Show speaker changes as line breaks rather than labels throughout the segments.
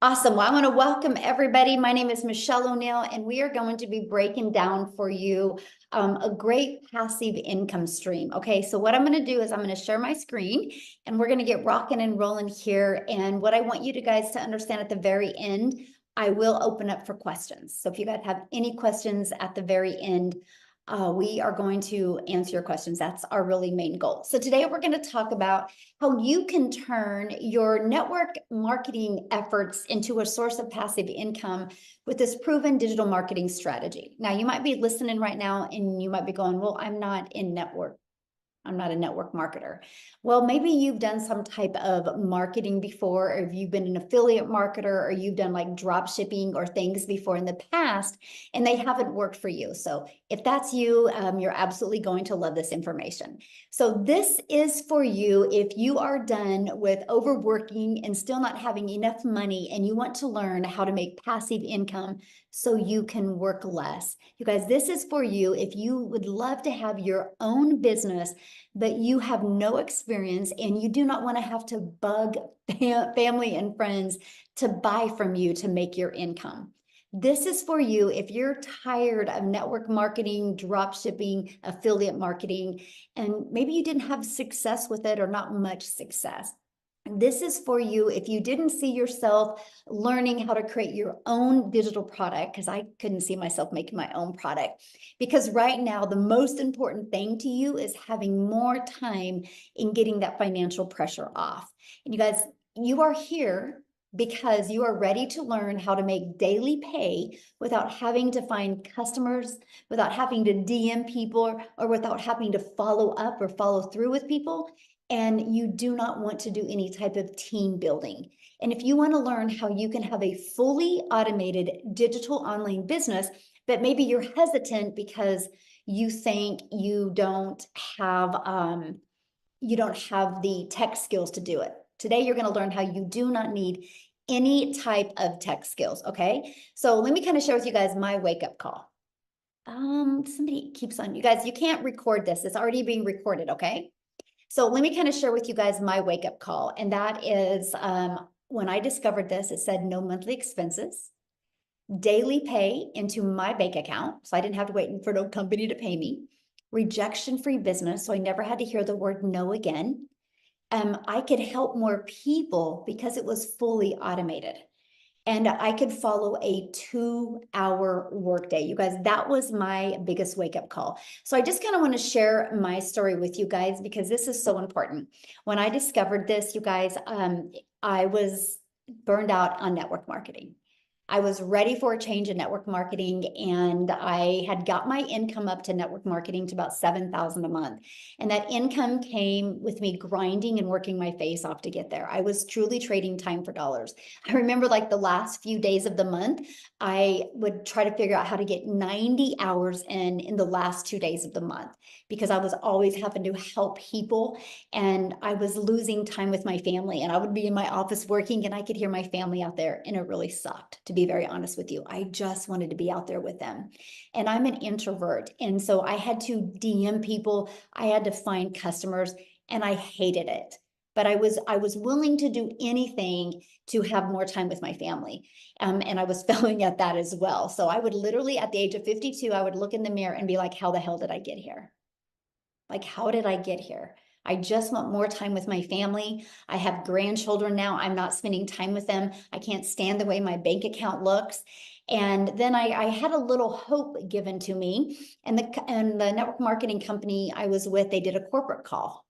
Awesome. Well, I want to welcome everybody. My name is Michelle O'Neill, and we are going to be breaking down for you a great passive income stream. Okay, so what I'm going to do is I'm going to share my screen and we're going to get rocking and rolling here. And what I want you guys to understand at the very end, I will open up for questions. So if you guys have any questions at the very end, we are going to answer your questions. That's our really main goal. So today we're going to talk about how you can turn your network marketing efforts into a source of passive income with this proven digital marketing strategy. Now, you might be listening right now and you might be going, well, I'm not a network marketer. Well, maybe you've done some type of marketing before, or if you've been an affiliate marketer, or you've done like drop shipping or things before in the past, and they haven't worked for you. So if that's you, you're absolutely going to love this information. So this is for you if you are done with overworking and still not having enough money, and you want to learn how to make passive income so you can work less. You guys, this is for you if you would love to have your own business, but you have no experience and you do not want to have to bug family and friends to buy from you to make your income. This is for you if you're tired of network marketing, drop shipping, affiliate marketing, and maybe you didn't have success with it or not much success. This is for you if you didn't see yourself learning how to create your own digital product, because I couldn't see myself making my own product. Because right now, the most important thing to you is having more time in getting that financial pressure off. And you guys, you are here because you are ready to learn how to make daily pay without having to find customers, without having to DM people, or without having to follow up or follow through with people. And you do not want to do any type of team building. And if you want to learn how you can have a fully automated digital online business, but maybe you're hesitant because you think you don't have the tech skills to do it. Today, you're going to learn how you do not need any type of tech skills. Okay. So let me kind of share with you guys my wake-up call. Somebody keeps on, you guys, you can't record this. It's already being recorded. Okay. So let me kind of share with you guys my wake-up call. And that is when I discovered this, it said no monthly expenses, daily pay into my bank account. So I didn't have to wait for no company to pay me. Rejection-free business. So I never had to hear the word no again. I could help more people because it was fully automated. And I could follow a 2-hour workday. You guys, that was my biggest wake-up call. So I just kind of want to share my story with you guys because this is so important. When I discovered this, you guys, I was burned out on network marketing. I was ready for a change in network marketing, and I had got my income up to network marketing to about $7,000 a month. And that income came with me grinding and working my face off to get there. I was truly trading time for dollars. I remember like the last few days of the month, I would try to figure out how to get 90 hours in the last 2 days of the month because I was always having to help people and I was losing time with my family. And I would be in my office working and I could hear my family out there, and it really sucked, to be very honest with you. I just wanted to be out there with them. And I'm an introvert. And so I had to DM people, I had to find customers, and I hated it. But I was willing to do anything to have more time with my family. And I was failing at that as well. So I would literally, at the age of 52, I would look in the mirror and be like, how the hell did I get here? Like, how did I get here? I just want more time with my family. I have grandchildren now. I'm not spending time with them. I can't stand the way my bank account looks. And then I had a little hope given to me. And the network marketing company I was with, they did a corporate call.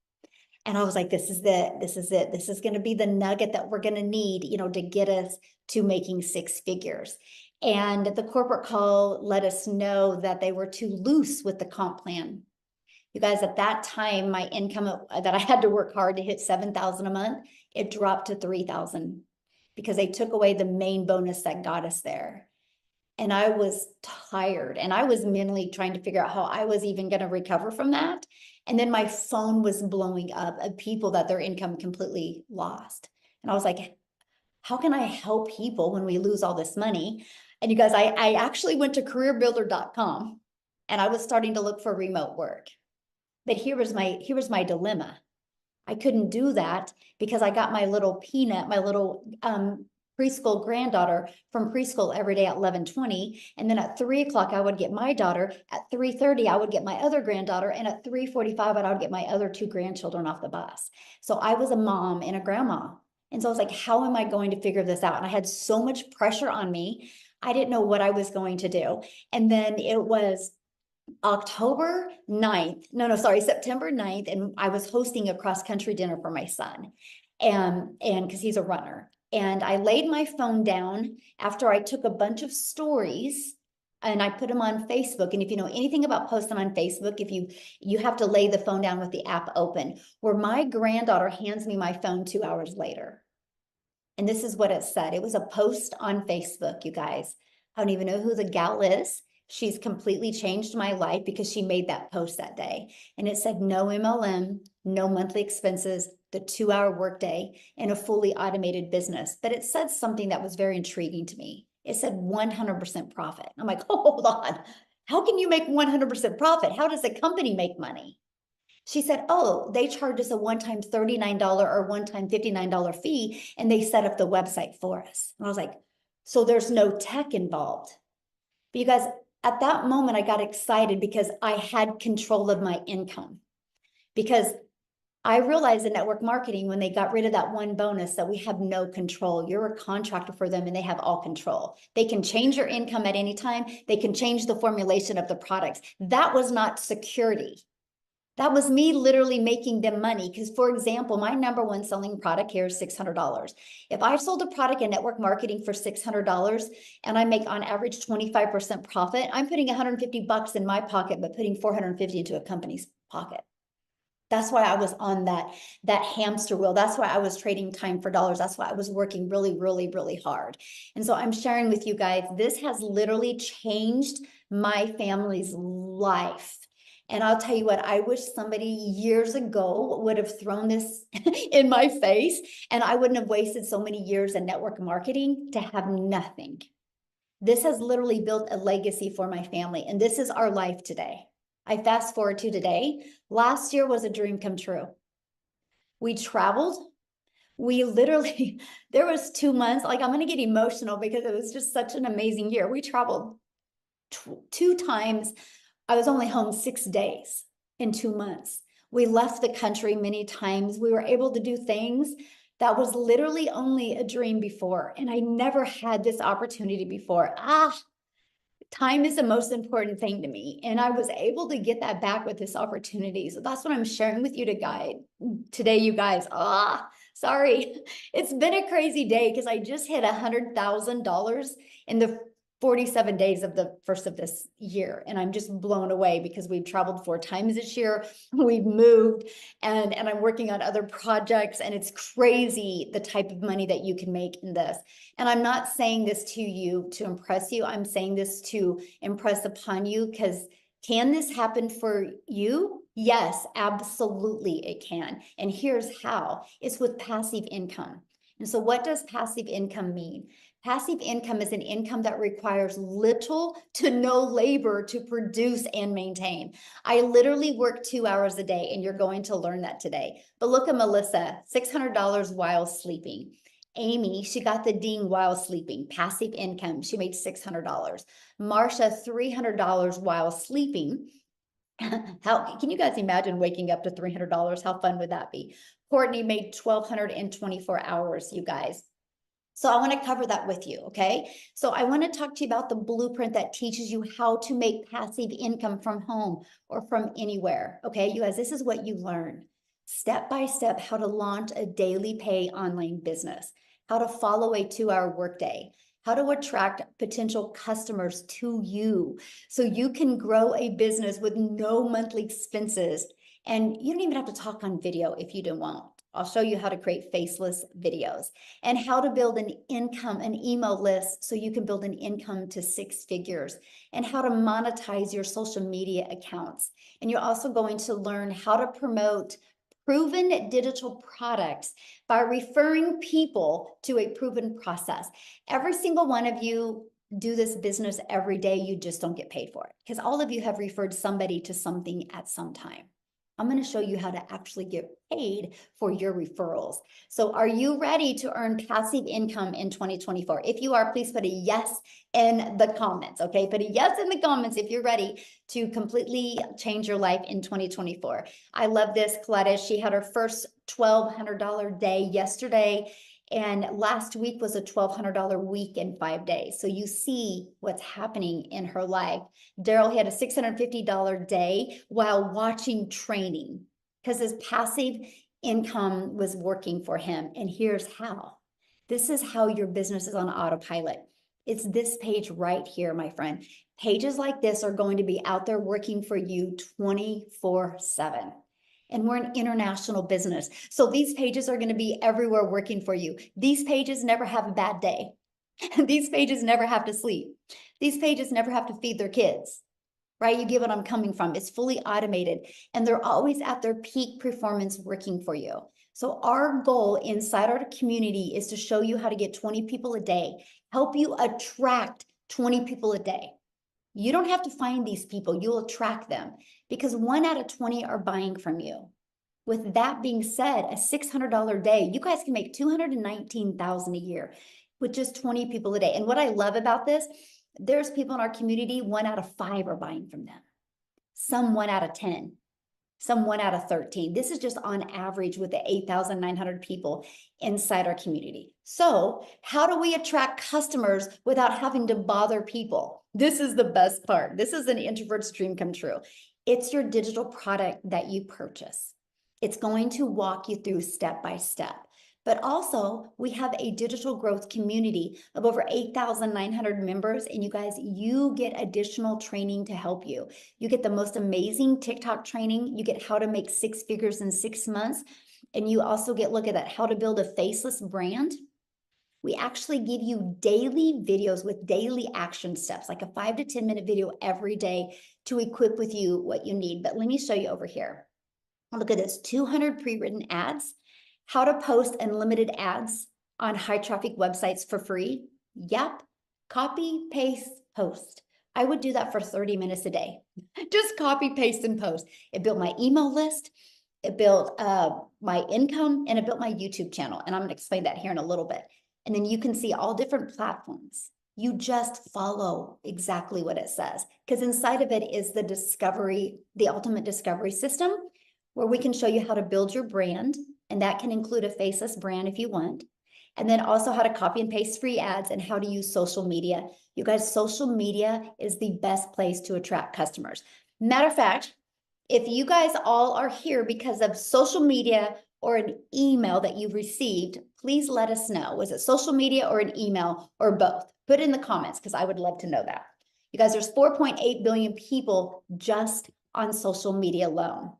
And I was like, this is it. This is it. This is going to be the nugget that we're going to need, to get us to making 6 figures. And the corporate call let us know that they were too loose with the comp plan. You guys, at that time, my income that I had to work hard to hit 7,000 a month, it dropped to 3,000 because they took away the main bonus that got us there. And I was tired and I was mentally trying to figure out how I was even going to recover from that. And then my phone was blowing up of people that their income completely lost. And I was like, how can I help people when we lose all this money? And you guys, I actually went to careerbuilder.com and I was starting to look for remote work. But here was my dilemma. I couldn't do that because I got my little preschool granddaughter from preschool every day at 11:20. And then at 3 o'clock, I would get my daughter. At 3:30, I would get my other granddaughter. And at 3:45, I would get my other two grandchildren off the bus. So I was a mom and a grandma. And so I was like, how am I going to figure this out? And I had so much pressure on me. I didn't know what I was going to do. And then it was September 9th. And I was hosting a cross country dinner for my son. And because he's a runner. And I laid my phone down after I took a bunch of stories and I put them on Facebook. And if you know anything about posting on Facebook, if you have to lay the phone down with the app open, where my granddaughter hands me my phone 2 hours later. And this is what it said. It was a post on Facebook, you guys. I don't even know who the gal is. She's completely changed my life because she made that post that day. And it said, no MLM, no monthly expenses, the 2-hour workday, and a fully automated business. But it said something that was very intriguing to me. It said 100% profit. I'm like, oh, hold on. How can you make 100% profit? How does a company make money? She said, oh, they charge us a one-time $39 or one-time $59 fee, and they set up the website for us. And I was like, so there's no tech involved. But you guys, at that moment, I got excited because I had control of my income. Because I realized in network marketing, when they got rid of that one bonus, that we have no control. You're a contractor for them and they have all control. They can change your income at any time. They can change the formulation of the products. That was not security. That was me literally making them money. Because, for example, my number one selling product here is $600. If I sold a product in network marketing for $600 and I make on average 25% profit, I'm putting $150 in my pocket, but putting $450 into a company's pocket. That's why I was on that hamster wheel. That's why I was trading time for dollars. That's why I was working really, really, really hard. And so I'm sharing with you guys, this has literally changed my family's life. And I'll tell you what, I wish somebody years ago would have thrown this in my face, and I wouldn't have wasted so many years in network marketing to have nothing. This has literally built a legacy for my family, and this is our life today. I fast forward to today. Last year was a dream come true. We traveled. We literally, there was 2 months, like I'm going to get emotional because it was just such an amazing year. We traveled 2 times. I was only home 6 days in 2 months. We left the country many times. We were able to do things that was literally only a dream before. And I never had this opportunity before. Time is the most important thing to me. And I was able to get that back with this opportunity. So that's what I'm sharing with you today, you guys. Sorry. It's been a crazy day because I just hit $100,000 in the 47 days of the first of this year. And I'm just blown away because we've traveled 4 times this year. We've moved and I'm working on other projects, and it's crazy the type of money that you can make in this. And I'm not saying this to you to impress you. I'm saying this to impress upon you, because can this happen for you? Yes, absolutely it can. And here's how. It's with passive income. And so what does passive income mean? Passive income is an income that requires little to no labor to produce and maintain. I literally work 2 hours a day, and you're going to learn that today. But look at Melissa, $600 while sleeping. Amy, she got the ding while sleeping, passive income. She made $600. Marsha, $300 while sleeping. How can you guys imagine waking up to $300? How fun would that be? Courtney made 1,200 in 24 hours, you guys. So I want to cover that with you, okay? So I want to talk to you about the blueprint that teaches you how to make passive income from home or from anywhere, okay? You guys, this is what you learn. Step by step, how to launch a daily pay online business, how to follow a 2-hour workday, how to attract potential customers to you so you can grow a business with no monthly expenses. And you don't even have to talk on video if you don't want. I'll show you how to create faceless videos, and how to build an income, an email list so you can build an income to 6 figures, and how to monetize your social media accounts. And you're also going to learn how to promote proven digital products by referring people to a proven process. Every single one of you do this business every day. You just don't get paid for it because all of you have referred somebody to something at some time. I'm going to show you how to actually get paid for your referrals. So are you ready to earn passive income in 2024? If you are, please put a yes in the comments, okay? Put a yes in the comments if you're ready to completely change your life in 2024. I love this, Coletta. She had her first $1,200 day yesterday, and last week was a $1,200 week in 5 days. So you see what's happening in her life. Daryl had a $650 day while watching training because his passive income was working for him. And here's how. This is how your business is on autopilot. It's this page right here, my friend. Pages like this are going to be out there working for you 24/7. And we're an international business. So these pages are going to be everywhere working for you. These pages never have a bad day. These pages never have to sleep. These pages never have to feed their kids, right? You get what I'm coming from. It's fully automated, and they're always at their peak performance working for you. So our goal inside our community is to show you how to get 20 people a day, help you attract 20 people a day. You don't have to find these people, you'll attract them because 1 out of 20 are buying from you. With that being said, a $600 day, you guys can make $219,000 a year with just 20 people a day. And what I love about this, there's people in our community, 1 out of 5 are buying from them. Some 1 out of 10, some 1 out of 13. This is just on average with the 8,900 people inside our community. So how do we attract customers without having to bother people? This is the best part. This is an introvert's dream come true. It's your digital product that you purchase. It's going to walk you through step by step. But also, we have a digital growth community of over 8,900 members. And you guys, you get additional training to help you. You get the most amazing TikTok training. You get how to make 6 figures in 6 months. And you also get, look at that, how to build a faceless brand. We actually give you daily videos with daily action steps, like a 5 to 10 minute video every day to equip with you what you need. But let me show you over here. Look at this, 200 pre-written ads, how to post unlimited ads on high traffic websites for free. Yep, copy, paste, post. I would do that for 30 minutes a day. Just copy, paste, and post. It built my email list, it built my income, and it built my YouTube channel. And I'm gonna explain that here in a little bit. And then you can see all different platforms. You just follow exactly what it says, because inside of it is the discovery, the ultimate discovery system, where we can show you how to build your brand. And that can include a faceless brand if you want. And then also how to copy and paste free ads and how to use social media. You guys, social media is the best place to attract customers. Matter of fact, if you guys all are here because of social media or an email that you've received, please let us know. Was it social media or an email or both? Put it in the comments because I would love to know that. You guys, there's 4.8 billion people just on social media alone.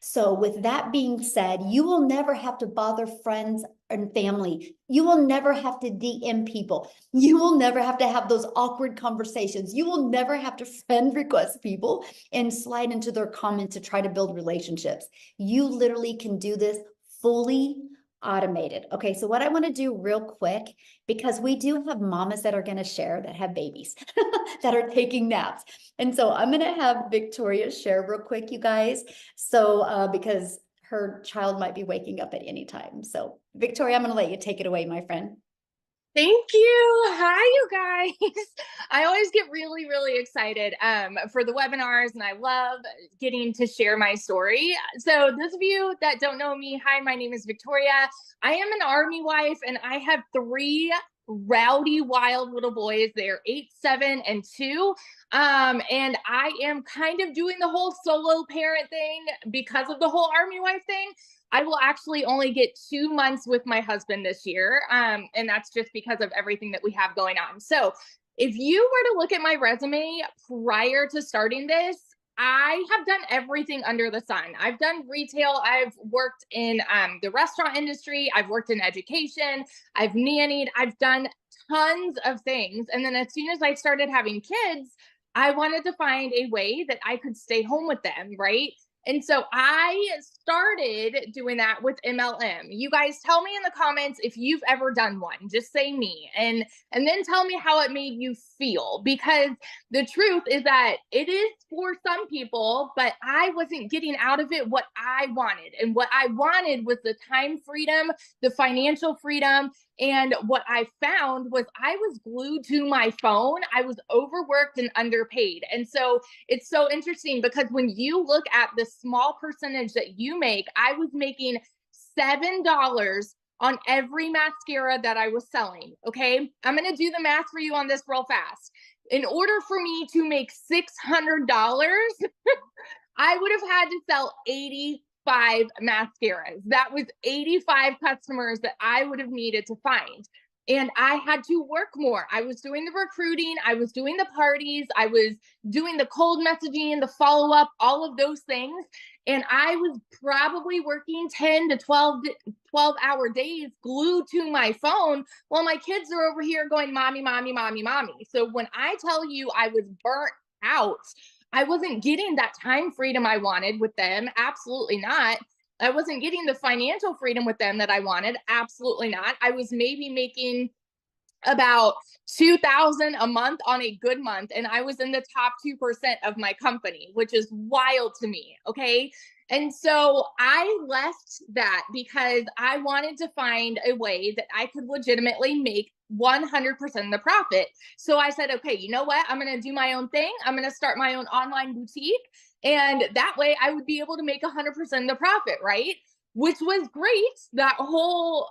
So with that being said, you will never have to bother friends and family. You will never have to DM people. You will never have to have those awkward conversations. You will never have to friend request people and slide into their comments to try to build relationships. You literally can do this fully automated. Okay, so what I want to do real quick, because we do have mamas that are going to share that have babies that are taking naps. And so I'm going to have Victoria share real quick, you guys. So because her child might be waking up at any time. So Victoria, I'm going to let you take it away, my friend.
Thank you. Hi, you guys. I always get really, really excited for the webinars, and I love getting to share my story. So those of you that don't know me, hi, my name is Victoria. I am an Army wife, and I have 3 rowdy, wild little boys. They're 8, 7, and 2. And I am kind of doing the whole solo parent thing because of the whole Army wife thing. I will actually only get 2 months with my husband this year. And that's just because of everything that we have going on. So if you were to look at my resume prior to starting this, I have done everything under the sun. I've done retail. I've worked in the restaurant industry. I've worked in education. I've nannied. I've done tons of things. And then as soon as I started having kids, I wanted to find a way that I could stay home with them, right? And so I started doing that with MLM. You guys tell me in the comments if you've ever done one. Just say me, and then tell me how it made you feel, because the truth is that it is for some people, but I wasn't getting out of it what I wanted. And what I wanted was the time freedom, the financial freedom. And what I found was I was glued to my phone. I was overworked and underpaid. And so it's so interesting, because when you look at the small percentage that you make, I was making $7 on every mascara that I was selling. Okay. I'm going to do the math for you on this real fast. In order for me to make $600, I would have had to sell 85 mascaras. That was 85 customers that I would have needed to find. And I had to work more. I was doing the recruiting, I was doing the parties, I was doing the cold messaging, the follow up, all of those things. And I was probably working 10 to 12-hour days glued to my phone while my kids are over here going, mommy, mommy, mommy, mommy. So when I tell you I was burnt out, I wasn't getting that time freedom I wanted with them. Absolutely not. I wasn't getting the financial freedom with them that I wanted. Absolutely not. I was maybe making about 2,000 a month on a good month, and I was in the top 2% of my company, which is wild to me. Okay. And so I left that because I wanted to find a way that I could legitimately make 100% of the profit. So I said, okay, you know what? I'm going to do my own thing. I'm going to start my own online boutique. And that way I would be able to make 100% of the profit, right? Which was great. The whole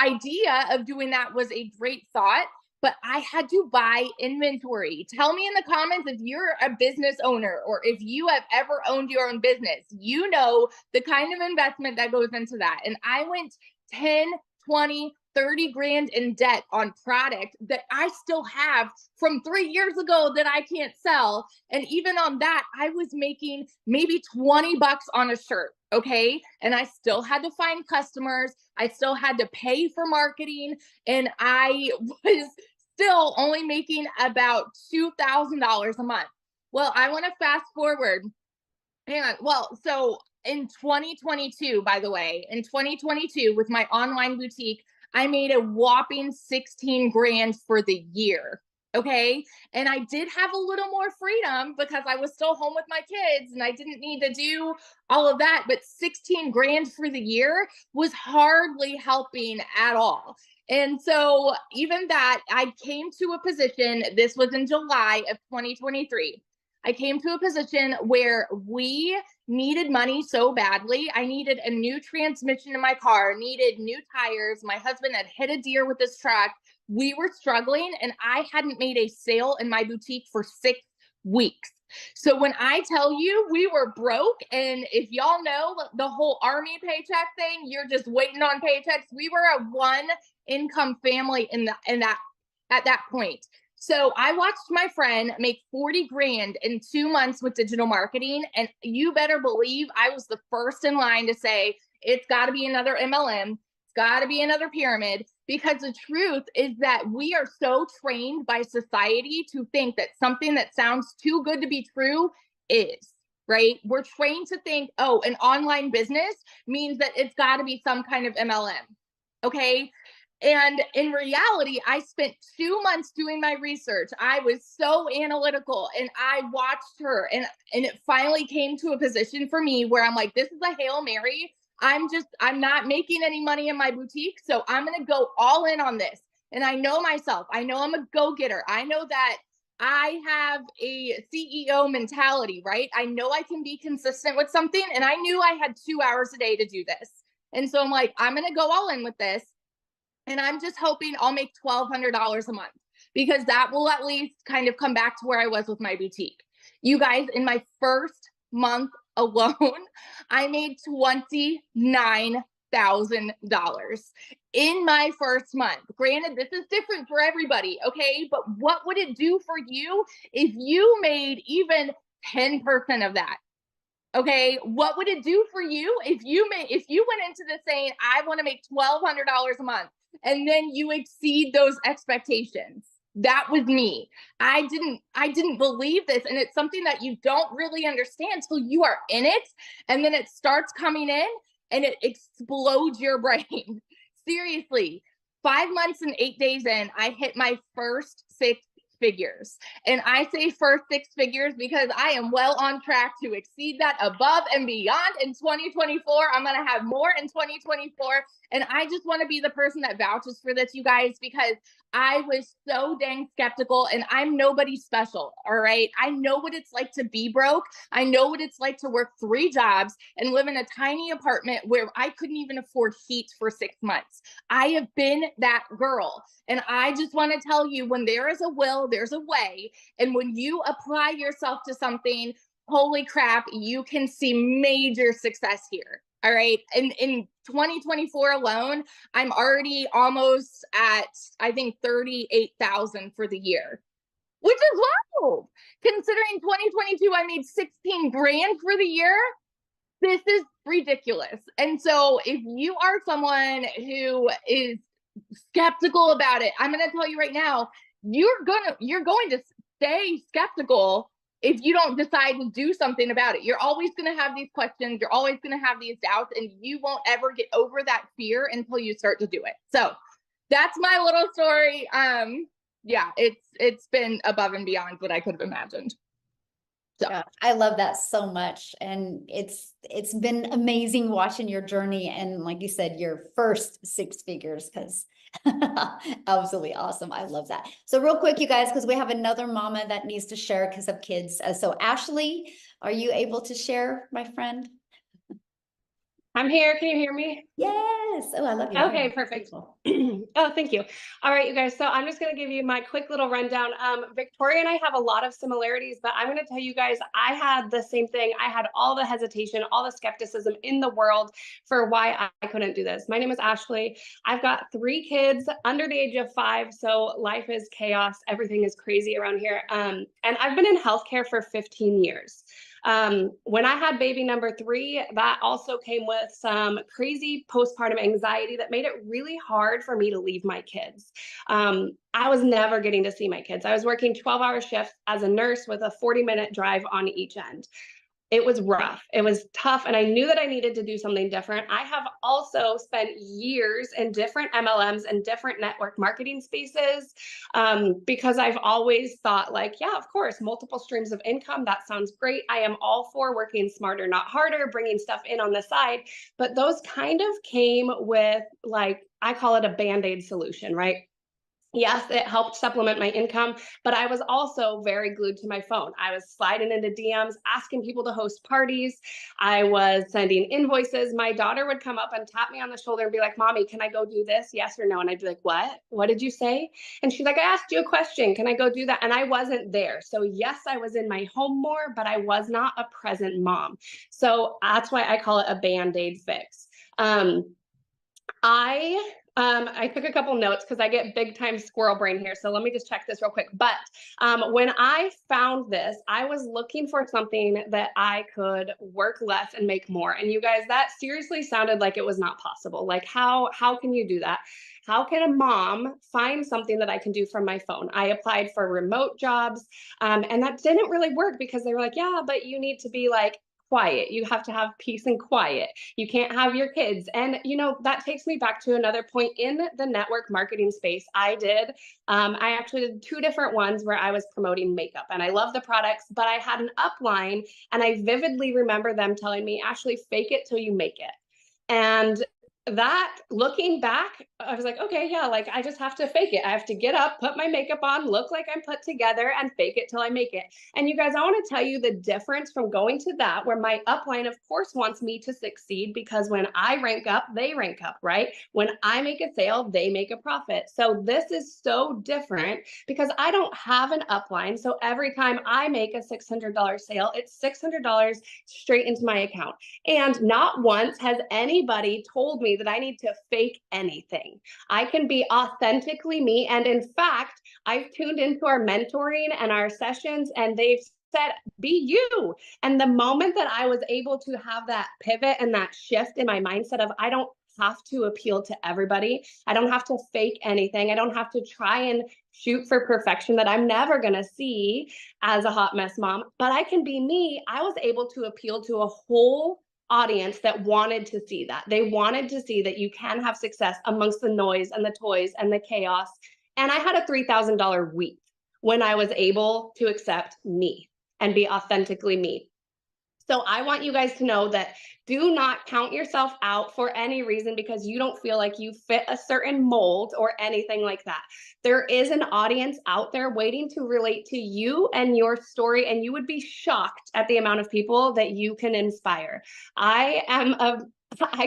idea of doing that was a great thought, but I had to buy inventory. Tell me in the comments if you're a business owner or if you have ever owned your own business. You know the kind of investment that goes into that. And I went 10, 20, 30 grand in debt on product that I still have from 3 years ago that I can't sell. And even on that, I was making maybe 20 bucks on a shirt. Okay. And I still had to find customers. I still had to pay for marketing. And I was still only making about $2,000 a month. Well, I want to fast forward. Hang on. Well, so in 2022, by the way, in 2022, with my online boutique, I made a whopping 16 grand for the year. Okay. And I did have a little more freedom because I was still home with my kids and I didn't need to do all of that. But 16 grand for the year was hardly helping at all. And so, even that, I came to a position, this was in July of 2023. I came to a position where we needed money so badly. I needed a new transmission in my car, needed new tires. My husband had hit a deer with his truck. We were struggling, and I hadn't made a sale in my boutique for 6 weeks. So when I tell you we were broke, and if y'all know the whole army paycheck thing, you're just waiting on paychecks. We were a one income family at that point. So I watched my friend make 40 grand in 2 months with digital marketing. And you better believe I was the first in line to say, it's got to be another MLM. It's got to be another pyramid, because the truth is that we are so trained by society to think that something that sounds too good to be true is, right? We're trained to think, oh, an online business means that it's got to be some kind of MLM. Okay. And in reality, I spent 2 months doing my research. I was so analytical, and I watched her, and it finally came to a position for me where I'm like, this is a Hail Mary. I'm not making any money in my boutique. So I'm going to go all in on this. And I know myself. I know I'm a go-getter. I know that I have a CEO mentality, right? I know I can be consistent with something. And I knew I had 2 hours a day to do this. And so I'm like, I'm going to go all in with this. And I'm just hoping I'll make $1,200 a month, because that will at least kind of come back to where I was with my boutique. You guys, in my first month alone, I made $29,000 in my first month. Granted, this is different for everybody, okay? But what would it do for you if you made even 10% of that? Okay, what would it do for you if you went into this saying, I want to make $1,200 a month, and then you exceed those expectations? That was me. I didn't believe this. And it's something that you don't really understand till you are in it. And then it starts coming in and it explodes your brain. Seriously, 5 months and 8 days in, I hit my first 6 figures. And I say first 6 figures because I am well on track to exceed that above and beyond in 2024. I'm going to have more in 2024. And I just want to be the person that vouches for this, you guys, because I was so dang skeptical and I'm nobody special. All right. I know what it's like to be broke. I know what it's like to work 3 jobs and live in a tiny apartment where I couldn't even afford heat for 6 months. I have been that girl. And I just want to tell you, when there is a will, there's a way. And when you apply yourself to something, holy crap, you can see major success here. All right. And in 2024 alone, I'm already almost at, I think, 38,000 for the year, which is wild. Considering 2022, I made 16 grand for the year. This is ridiculous. And so if you are someone who is skeptical about it, I'm going to tell you right now, you're going to stay skeptical if you don't decide to do something about it. You're always going to have these questions. You're always going to have these doubts, and you won't ever get over that fear until you start to do it. So that's my little story. Yeah, it's been above and beyond what I could have imagined. So
Yeah, I love that so much. And it's been amazing watching your journey. And like you said, your first 6 figures, because absolutely awesome. I love that. So real quick, you guys, because we have another mama that needs to share because of kids. So Ashley, are you able to share, my friend?
I'm here. Can you hear me?
Yes. Oh, I love you.
Okay, perfect. Oh, thank you. All right, you guys. So I'm just going to give you my quick little rundown. Victoria and I have a lot of similarities, but I'm going to tell you guys, I had the same thing. I had all the hesitation, all the skepticism in the world for why I couldn't do this. My name is Ashley. I've got 3 kids under the age of 5. So life is chaos. Everything is crazy around here. And I've been in healthcare for 15 years. When I had baby number 3, that also came with some crazy postpartum anxiety that made it really hard for me to leave my kids. I was never getting to see my kids. I was working 12-hour shifts as a nurse with a 40-minute drive on each end. It was rough. It was tough. And I knew that I needed to do something different. I have also spent years in different MLMs and different network marketing spaces because I've always thought like, yeah, of course, multiple streams of income. That sounds great. I am all for working smarter, not harder, bringing stuff in on the side. But those kind of came with, like, I call it a Band-Aid solution, right? Yes, it helped supplement my income, but I was also very glued to my phone. I was sliding into DMs, asking people to host parties. I was sending invoices. My daughter would come up and tap me on the shoulder and be like, "Mommy, can I go do this? Yes or no?" And I'd be like, "What? What did you say?" And she's like, "I asked you a question. Can I go do that?" And I wasn't there. So yes, I was in my home more, but I was not a present mom. So that's why I call it a Band-Aid fix. I took a couple notes because I get big time squirrel brain here. So let me just check this real quick. But when I found this, I was looking for something that I could work less and make more. And you guys, that seriously sounded like it was not possible. Like, how can you do that? How can a mom find something that I can do from my phone? I applied for remote jobs, and that didn't really work because they were like, yeah, but you need to be like quiet. You have to have peace and quiet. You can't have your kids. And, that takes me back to another point in the network marketing space. I actually did 2 different ones where I was promoting makeup, and I love the products, but I had an upline, and I vividly remember them telling me, "Ashley, fake it till you make it." And that, looking back, I was like, okay, yeah, like I just have to fake it. I have to get up, put my makeup on, look like I'm put together, and fake it till I make it. And you guys, I want to tell you the difference from going to that, where my upline, of course, wants me to succeed because when I rank up, they rank up, right? When I make a sale, they make a profit. So this is so different because I don't have an upline. So every time I make a $600 sale, it's $600 straight into my account. And not once has anybody told me that I need to fake anything. I can be authentically me. And in fact, I've tuned into our mentoring and our sessions, and they've said, be you. And the moment that I was able to have that pivot and that shift in my mindset of, I don't have to appeal to everybody. I don't have to fake anything. I don't have to try and shoot for perfection that I'm never going to see as a hot mess mom, but I can be me. I was able to appeal to a whole audience that wanted to see that. They wanted to see that you can have success amongst the noise and the toys and the chaos. And I had a $3,000 week when I was able to accept me and be authentically me. So I want you guys to know that do not count yourself out for any reason because you don't feel like you fit a certain mold or anything like that. There is an audience out there waiting to relate to you and your story, and you would be shocked at the amount of people that you can inspire. I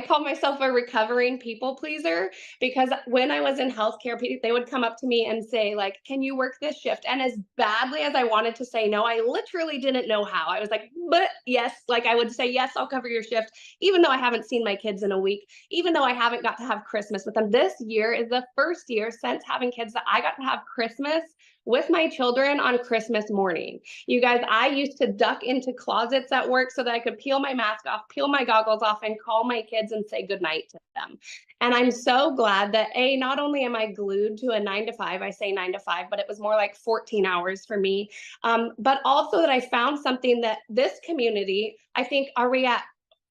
call myself a recovering people pleaser because when I was in healthcare, they would come up to me and say, like, can you work this shift? And as badly as I wanted to say no, I literally didn't know how. I was like, but yes, like I would say, yes, I'll cover your shift, even though I haven't seen my kids in a week, even though I haven't got to have Christmas with them. This year is the first year since having kids that I got to have Christmas with my children on Christmas morning. You guys, I used to duck into closets at work so that I could peel my mask off, peel my goggles off, and call my kids and say goodnight to them. And I'm so glad that not only am I glued to a 9 to 5, I say 9 to 5, but it was more like 14 hours for me. But also that I found something that this community, I think, are we at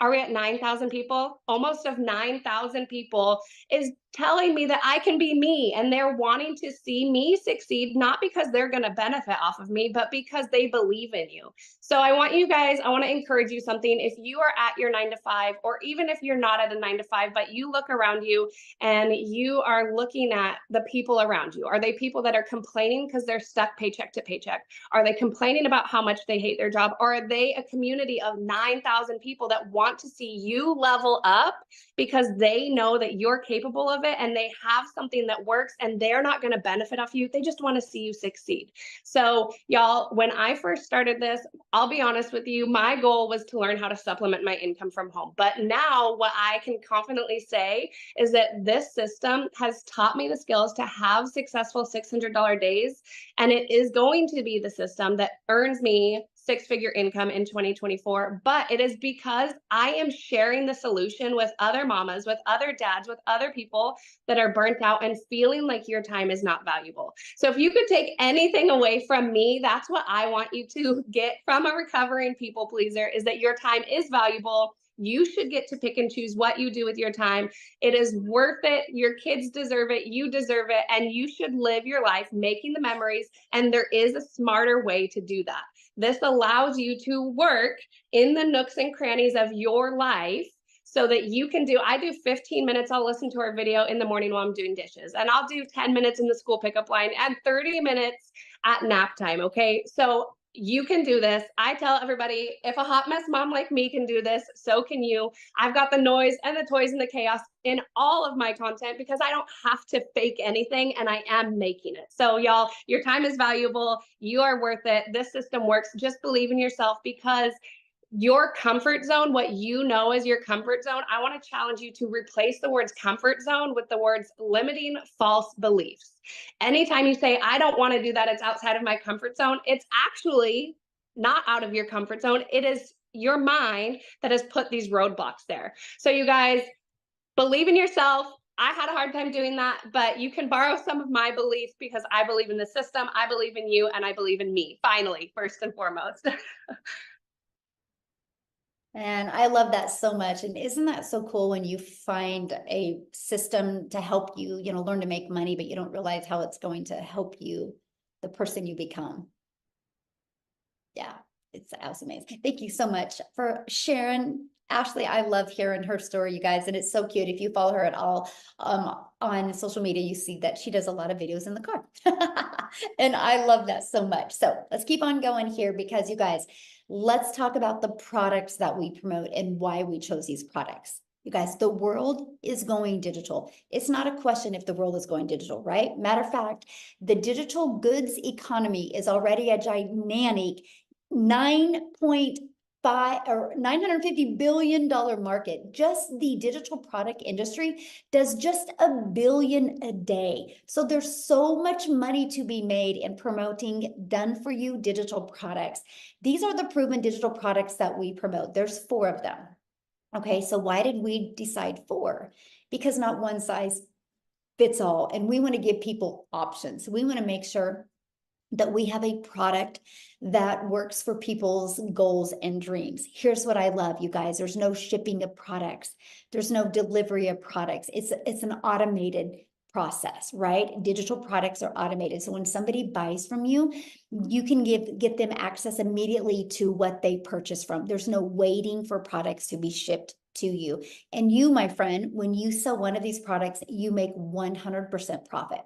9,000 people? Almost of 9,000 people is telling me that I can be me, and they're wanting to see me succeed, not because they're going to benefit off of me, but because they believe in you. So I want to encourage you something. If you are at your 9 to 5, or even if you're not at a 9 to 5, but you look around you and you are looking at the people around you, are they people that are complaining because they're stuck paycheck to paycheck? Are they complaining about how much they hate their job? Or are they a community of 9,000 people that want to see you level up because they know that you're capable of it and they have something that works and they're not going to benefit off you? They just want to see you succeed. So y'all, when I first started this, I'll be honest with you, my goal was to learn how to supplement my income from home. But now what I can confidently say is that this system has taught me the skills to have successful $600 days. And it is going to be the system that earns me six-figure income in 2024, but it is because I am sharing the solution with other mamas, with other dads, with other people that are burnt out and feeling like your time is not valuable. So if you could take anything away from me, that's what I want you to get from a recovering people pleaser, is that your time is valuable. You should get to pick and choose what you do with your time. It is worth it. Your kids deserve it. You deserve it. And you should live your life making the memories. And there is a smarter way to do that. This allows you to work in the nooks and crannies of your life so that you can I do 15 minutes. I'll listen to our video in the morning while I'm doing dishes, and I'll do 10 minutes in the school pickup line and 30 minutes at nap time. Okay. So you can do this. I tell everybody, if a hot mess mom like me can do this, so can you. I've got the noise and the toys and the chaos in all of my content because I don't have to fake anything, and I am making it. So y'all, your time is valuable. You are worth it. This system works. Just believe in yourself, because your comfort zone, what you know is your comfort zone, I want to challenge you to replace the words comfort zone with the words limiting false beliefs. Anytime you say, I don't want to do that, it's outside of my comfort zone, it's actually not out of your comfort zone. It is your mind that has put these roadblocks there. So you guys, believe in yourself. I had a hard time doing that, but you can borrow some of my beliefs because I believe in the system, I believe in you, and I believe in me, finally, first and foremost.
And I love that so much. And isn't that so cool when you find a system to help you, learn to make money, but you don't realize how it's going to help you, the person you become. Yeah, it's amazing. Thank you so much for sharing. Ashley, I love hearing her story, you guys, and it's so cute. If you follow her at all on social media, you see that she does a lot of videos in the car. And I love that so much. So let's keep on going here, because you guys, let's talk about the products that we promote and why we chose these products. You guys, the world is going digital. It's not a question if the world is going digital, right? Matter of fact, the digital goods economy is already a gigantic $950 billion market. Just the digital product industry does just $1 billion a day. So there's so much money to be made in promoting done for you digital products. These are the proven digital products that we promote. There's 4 of them. Okay, so why did we decide 4? because not one size fits all. And we want to give people options. We want to make sure that we have a product that works for people's goals and dreams. Here's what I love, you guys. There's no shipping of products. There's no delivery of products. It's an automated process, right? Digital products are automated. So when somebody buys from you, you can get them access immediately to what they purchase from. There's no waiting for products to be shipped to you. And you, my friend, when you sell one of these products, you make 100% profit.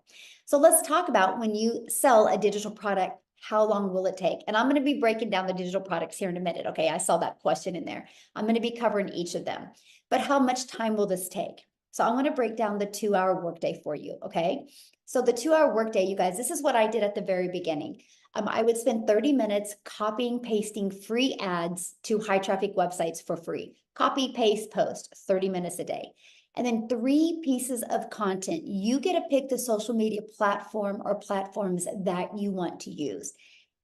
So let's talk about when you sell a digital product, how long will it take? And I'm going to be breaking down the digital products here in a minute. Okay, I saw that question in there. I'm going to be covering each of them. But how much time will this take? So I want to break down the 2-hour workday for you. Okay, so the 2-hour workday, you guys, this is what I did at the very beginning. I would spend 30 minutes copying, pasting free ads to high traffic websites for free. Copy, paste, post, 30 minutes a day. And then 3 pieces of content. You get to pick the social media platform or platforms that you want to use.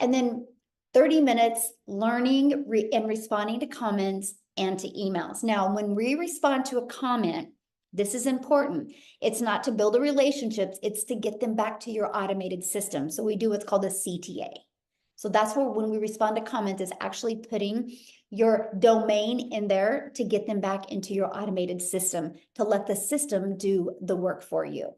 And then 30 minutes learning and responding to comments and to emails. Now, when we respond to a comment, this is important. It's not to build a relationships, it's to get them back to your automated system. So we do what's called a CTA. So that's where when we respond to comments is actually putting your domain in there to get them back into your automated system, to let the system do the work for you.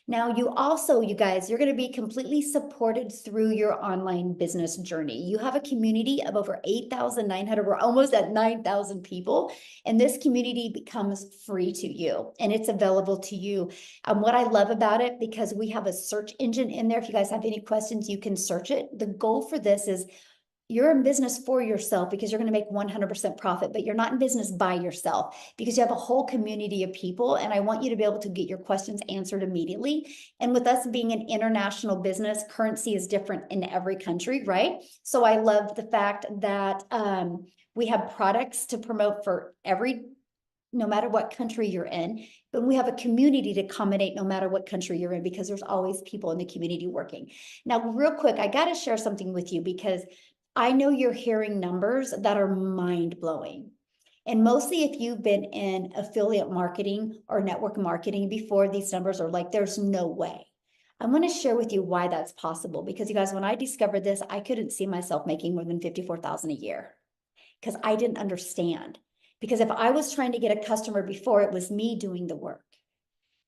Now, you also, you guys, you're going to be completely supported through your online business journey. You have a community of over 8,900, we're almost at 9,000 people, and this community becomes free to you, and it's available to you. What I love about it, because we have a search engine in there, if you guys have any questions, you can search it. The goal for this is you're in business for yourself because you're going to make 100% profit, but you're not in business by yourself because you have a whole community of people. And I want you to be able to get your questions answered immediately. And with us being an international business, currency is different in every country, right? So I love the fact that we have products to promote for no matter what country you're in, but we have a community to accommodate no matter what country you're in, because there's always people in the community working. Now, real quick, I got to share something with you because I know you're hearing numbers that are mind-blowing. And mostly if you've been in affiliate marketing or network marketing before, these numbers are like, there's no way. I'm going to share with you why that's possible, because you guys, when I discovered this, I couldn't see myself making more than $54,000 a year because I didn't understand. Because if I was trying to get a customer before, it was me doing the work.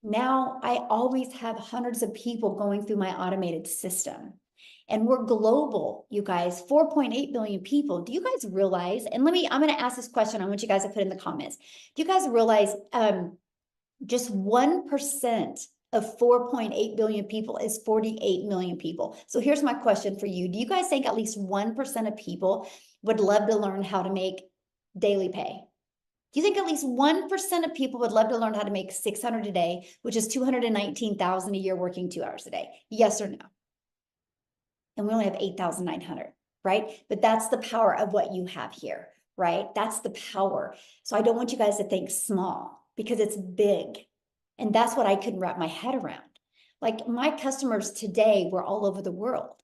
Now I always have hundreds of people going through my automated system. And we're global, you guys, 4.8 billion people. Do you guys realize, and I'm going to ask this question, I want you guys to put in the comments. Do you guys realize just 1% of 4.8 billion people is 48 million people? So here's my question for you. Do you guys think at least 1% of people would love to learn how to make daily pay? Do you think at least 1% of people would love to learn how to make 600 a day, which is 219,000 a year working 2 hours a day? Yes or no? And we only have 8,900, right? But that's the power of what you have here, right? That's the power. So I don't want you guys to think small because it's big. And that's what I couldn't wrap my head around. Like my customers today were all over the world.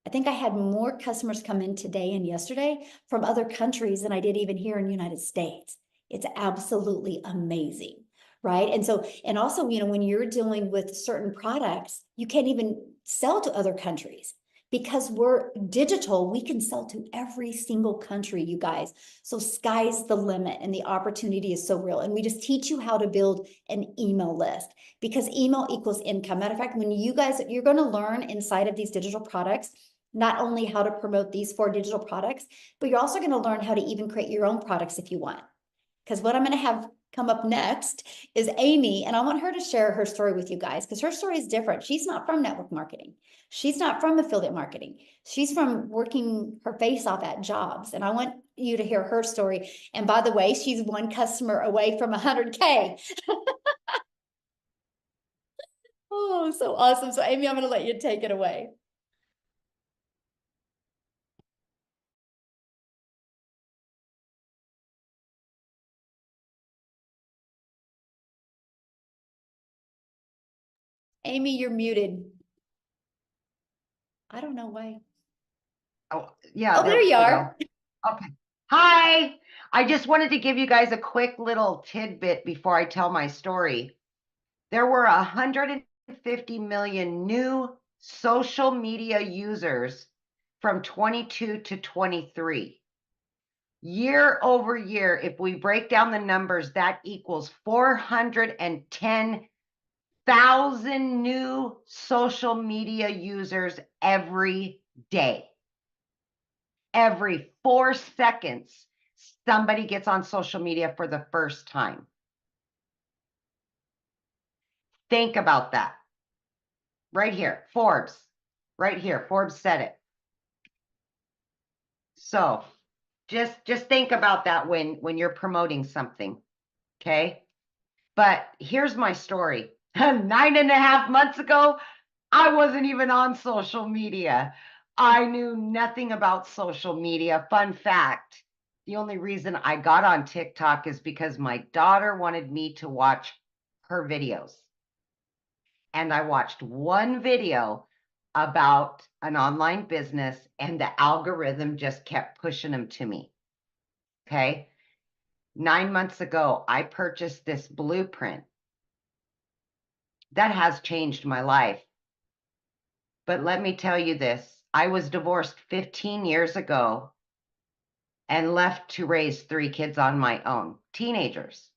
I think I had more customers come in today and yesterday from other countries than I did even here in the United States. It's absolutely amazing, right? And so, and also, you know, when you're dealing with certain products, you can't even sell to other countries. Because we're digital, we can sell to every single country, you guys. So sky's the limit and the opportunity is so real. And we just teach you how to build an email list because email equals income. Matter of fact, when you guys, you're going to learn inside of these digital products, not only how to promote these 4 digital products, but you're also going to learn how to even create your own products if you want. Because what I'm going to have come up next is Amy, and I want her to share her story with you guys because her story is different. She's not from network marketing. She's not from affiliate marketing. She's from working her face off at jobs. And I want you to hear her story. And by the way, she's 1 customer away from 100K. Oh, so awesome. So Amy, I'm going to let you take it away. Amy, you're muted. I don't know why.
Oh, yeah.
Oh, there you are.
Okay. Hi. I just wanted to give you guys a quick little tidbit before I tell my story. there were 150 million new social media users from 22 to 23. Year over year, if we break down the numbers, that equals 410,000 new social media users every day. Every 4 seconds, somebody gets on social media for the first time. Think about that. Right here, Forbes. Right here, Forbes said it. So just think about that when you're promoting something, okay? But here's my story. 9.5 months ago, I wasn't even on social media. I knew nothing about social media. Fun fact, the only reason I got on TikTok is because my daughter wanted me to watch her videos. And I watched one video about an online business, and the algorithm just kept pushing them to me. Okay. 9 months ago, I purchased this blueprint. That has changed my life. But let me tell you this, I was divorced 15 years ago and left to raise 3 kids on my own, teenagers.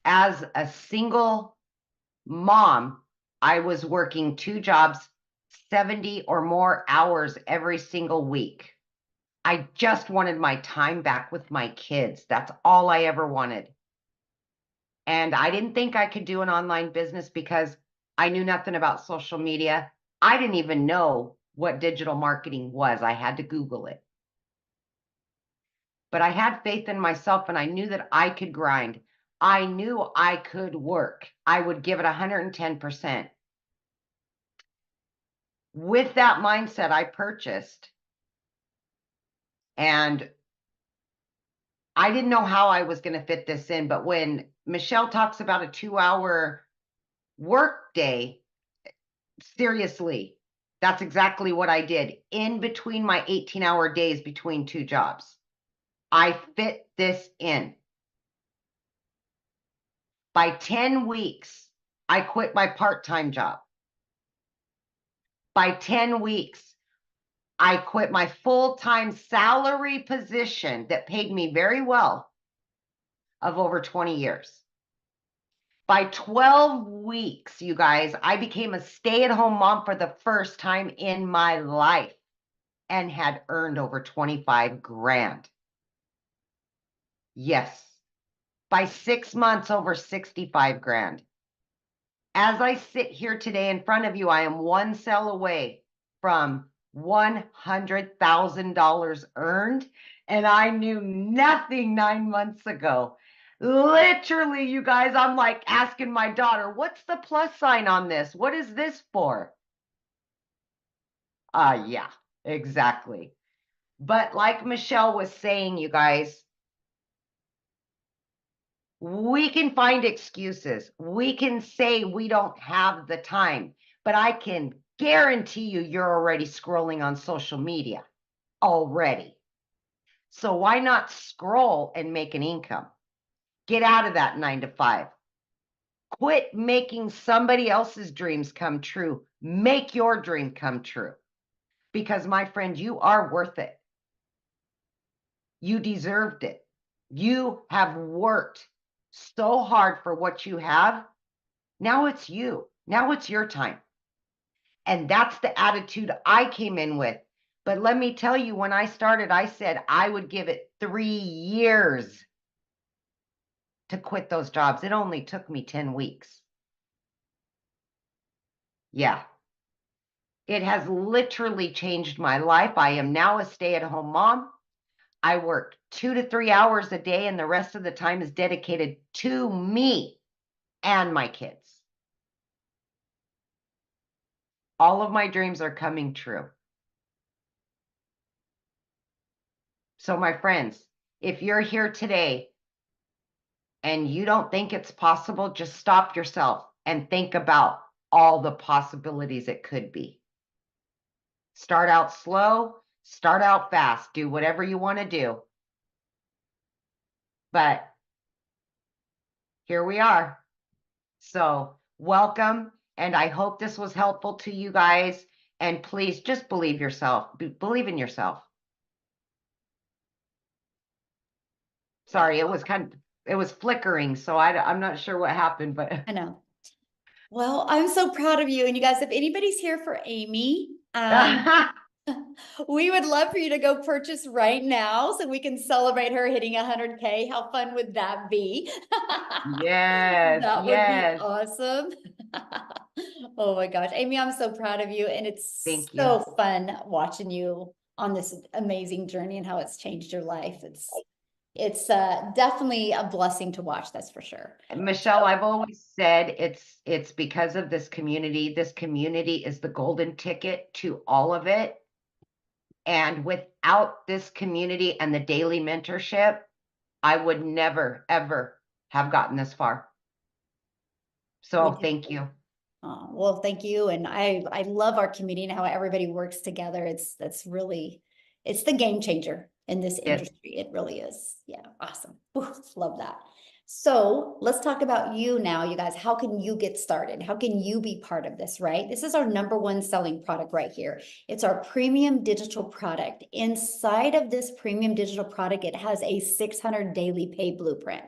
As a single mom, I was working 2 jobs, 70 or more hours every single week. I just wanted my time back with my kids. That's all I ever wanted. And I didn't think I could do an online business because I knew nothing about social media. I didn't even know what digital marketing was. I had to Google it. But I had faith in myself, and I knew that I could grind. I knew I could work. I would give it 110%. With that mindset, I purchased, and I didn't know how I was going to fit this in, but when Michelle talks about a 2-hour work day, seriously, that's exactly what I did in between my 18-hour days between 2 jobs. I fit this in. By 10 weeks, I quit my part-time job. By 10 weeks, I quit my full-time salary position that paid me very well of over 20 years. By 12 weeks, you guys, I became a stay-at-home mom for the first time in my life and had earned over 25 grand. Yes. By 6 months, over 65 grand. As I sit here today in front of you, I am 1 sale away from $100,000 earned, and I knew nothing 9 months ago. Literally, you guys, I'm like asking my daughter, what's the plus sign on this? What is this for? Yeah, exactly. But like Michelle was saying, you guys, we can find excuses. We can say we don't have the time, but I can guarantee you're already scrolling on social media already. So why not scroll and make an income? Get out of that 9 to 5. Quit making somebody else's dreams come true. Make your dream come true. Because my friend, you are worth it. You deserved it. You have worked so hard for what you have. Now it's you. Now it's your time. And that's the attitude I came in with. But let me tell you, when I started, I said I would give it 3 years to quit those jobs. It only took me 10 weeks. Yeah. It has literally changed my life. I am now a stay-at-home mom. I work 2 to 3 hours a day, and the rest of the time is dedicated to me and my kids. All of my dreams are coming true. So my friends, if you're here today and you don't think it's possible, just stop yourself and think about all the possibilities it could be. Start out slow, start out fast, do whatever you want to do. But here we are. So welcome. And I hope this was helpful to you guys. And please just believe yourself. Believe in yourself. Sorry, it was flickering. So I'm not sure what happened, but
I know. Well, I'm so proud of you. And you guys, if anybody's here for Amy, we would love for you to go purchase right now so we can celebrate her hitting 100K. How fun would that be?
yes,
That would be
yes.
awesome. Oh my gosh, Amy, I'm so proud of you. And it's
Thank you.
so fun watching you on this amazing journey and how it's changed your life. It's definitely a blessing to watch, that's for sure.
Michelle, I've always said it's because of this community. This community is the golden ticket to all of it. And without this community and the daily mentorship, I would never, ever have gotten this far. So thank you.
Oh, well, thank you. And I love our community and how everybody works together. It's the game changer in this industry. It really is. Yeah, awesome. Ooh, love that. So let's talk about you now, you guys. How can you get started? How can you be part of this, right? This is our #1 selling product right here. It's our premium digital product. Inside of this premium digital product, it has a 600 daily pay blueprint.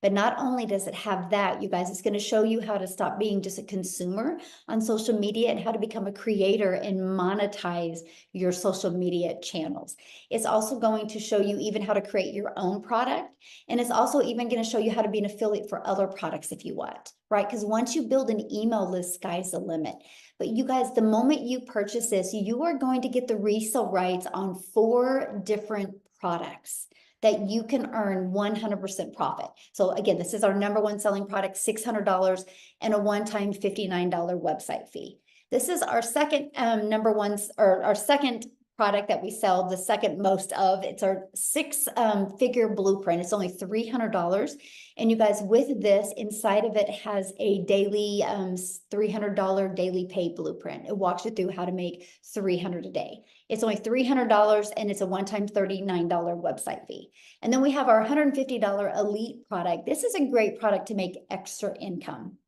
But not only does it have that, you guys, it's going to show you how to stop being just a consumer on social media and how to become a creator and monetize your social media channels. It's also going to show you even how to create your own product. And it's also even going to show you how to be an affiliate for other products if you want, right? Because once you build an email list, sky's the limit. But you guys, the moment you purchase this, you are going to get the resale rights on 4 different products that you can earn 100% profit. So again, this is our #1 selling product, $600 and a one-time $59 website fee. This is our second our second product that we sell, the second most of. It's our 6-figure blueprint. It's only $300. And you guys, with this, inside of it has a daily $300 daily pay blueprint. It walks you through how to make $300 a day. It's only $300 and it's a one-time $39 website fee. And then we have our $150 elite product. This is a great product to make extra income.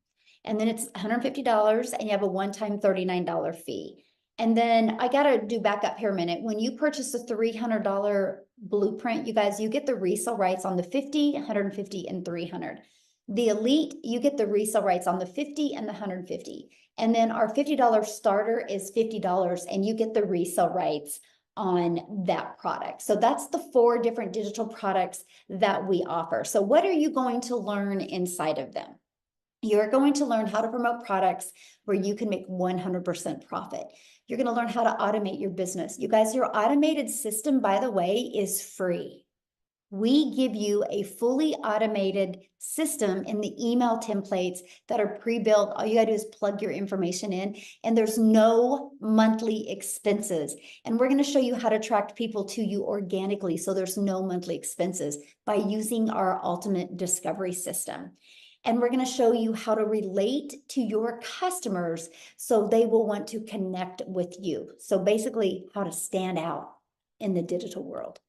And then it's $150 and you have a one-time $39 fee. And then I got to do back up here a minute. When you purchase the $300 blueprint, you guys, you get the resale rights on the 50, 150, and 300. The elite, you get the resale rights on the 50 and the 150. And then our $50 starter is $50 and you get the resale rights on that product. So that's the 4 different digital products that we offer. So what are you going to learn inside of them? You're going to learn how to promote products where you can make 100% profit. You're going to learn how to automate your business. You guys, your automated system, by the way, is free. We give you a fully automated system in the email templates that are pre-built. All you gotta do is plug your information in, and there's no monthly expenses. And we're gonna show you how to attract people to you organically, so there's no monthly expenses by using our ultimate discovery system. And we're going to show you how to relate to your customers so they will want to connect with you. So basically, how to stand out in the digital world.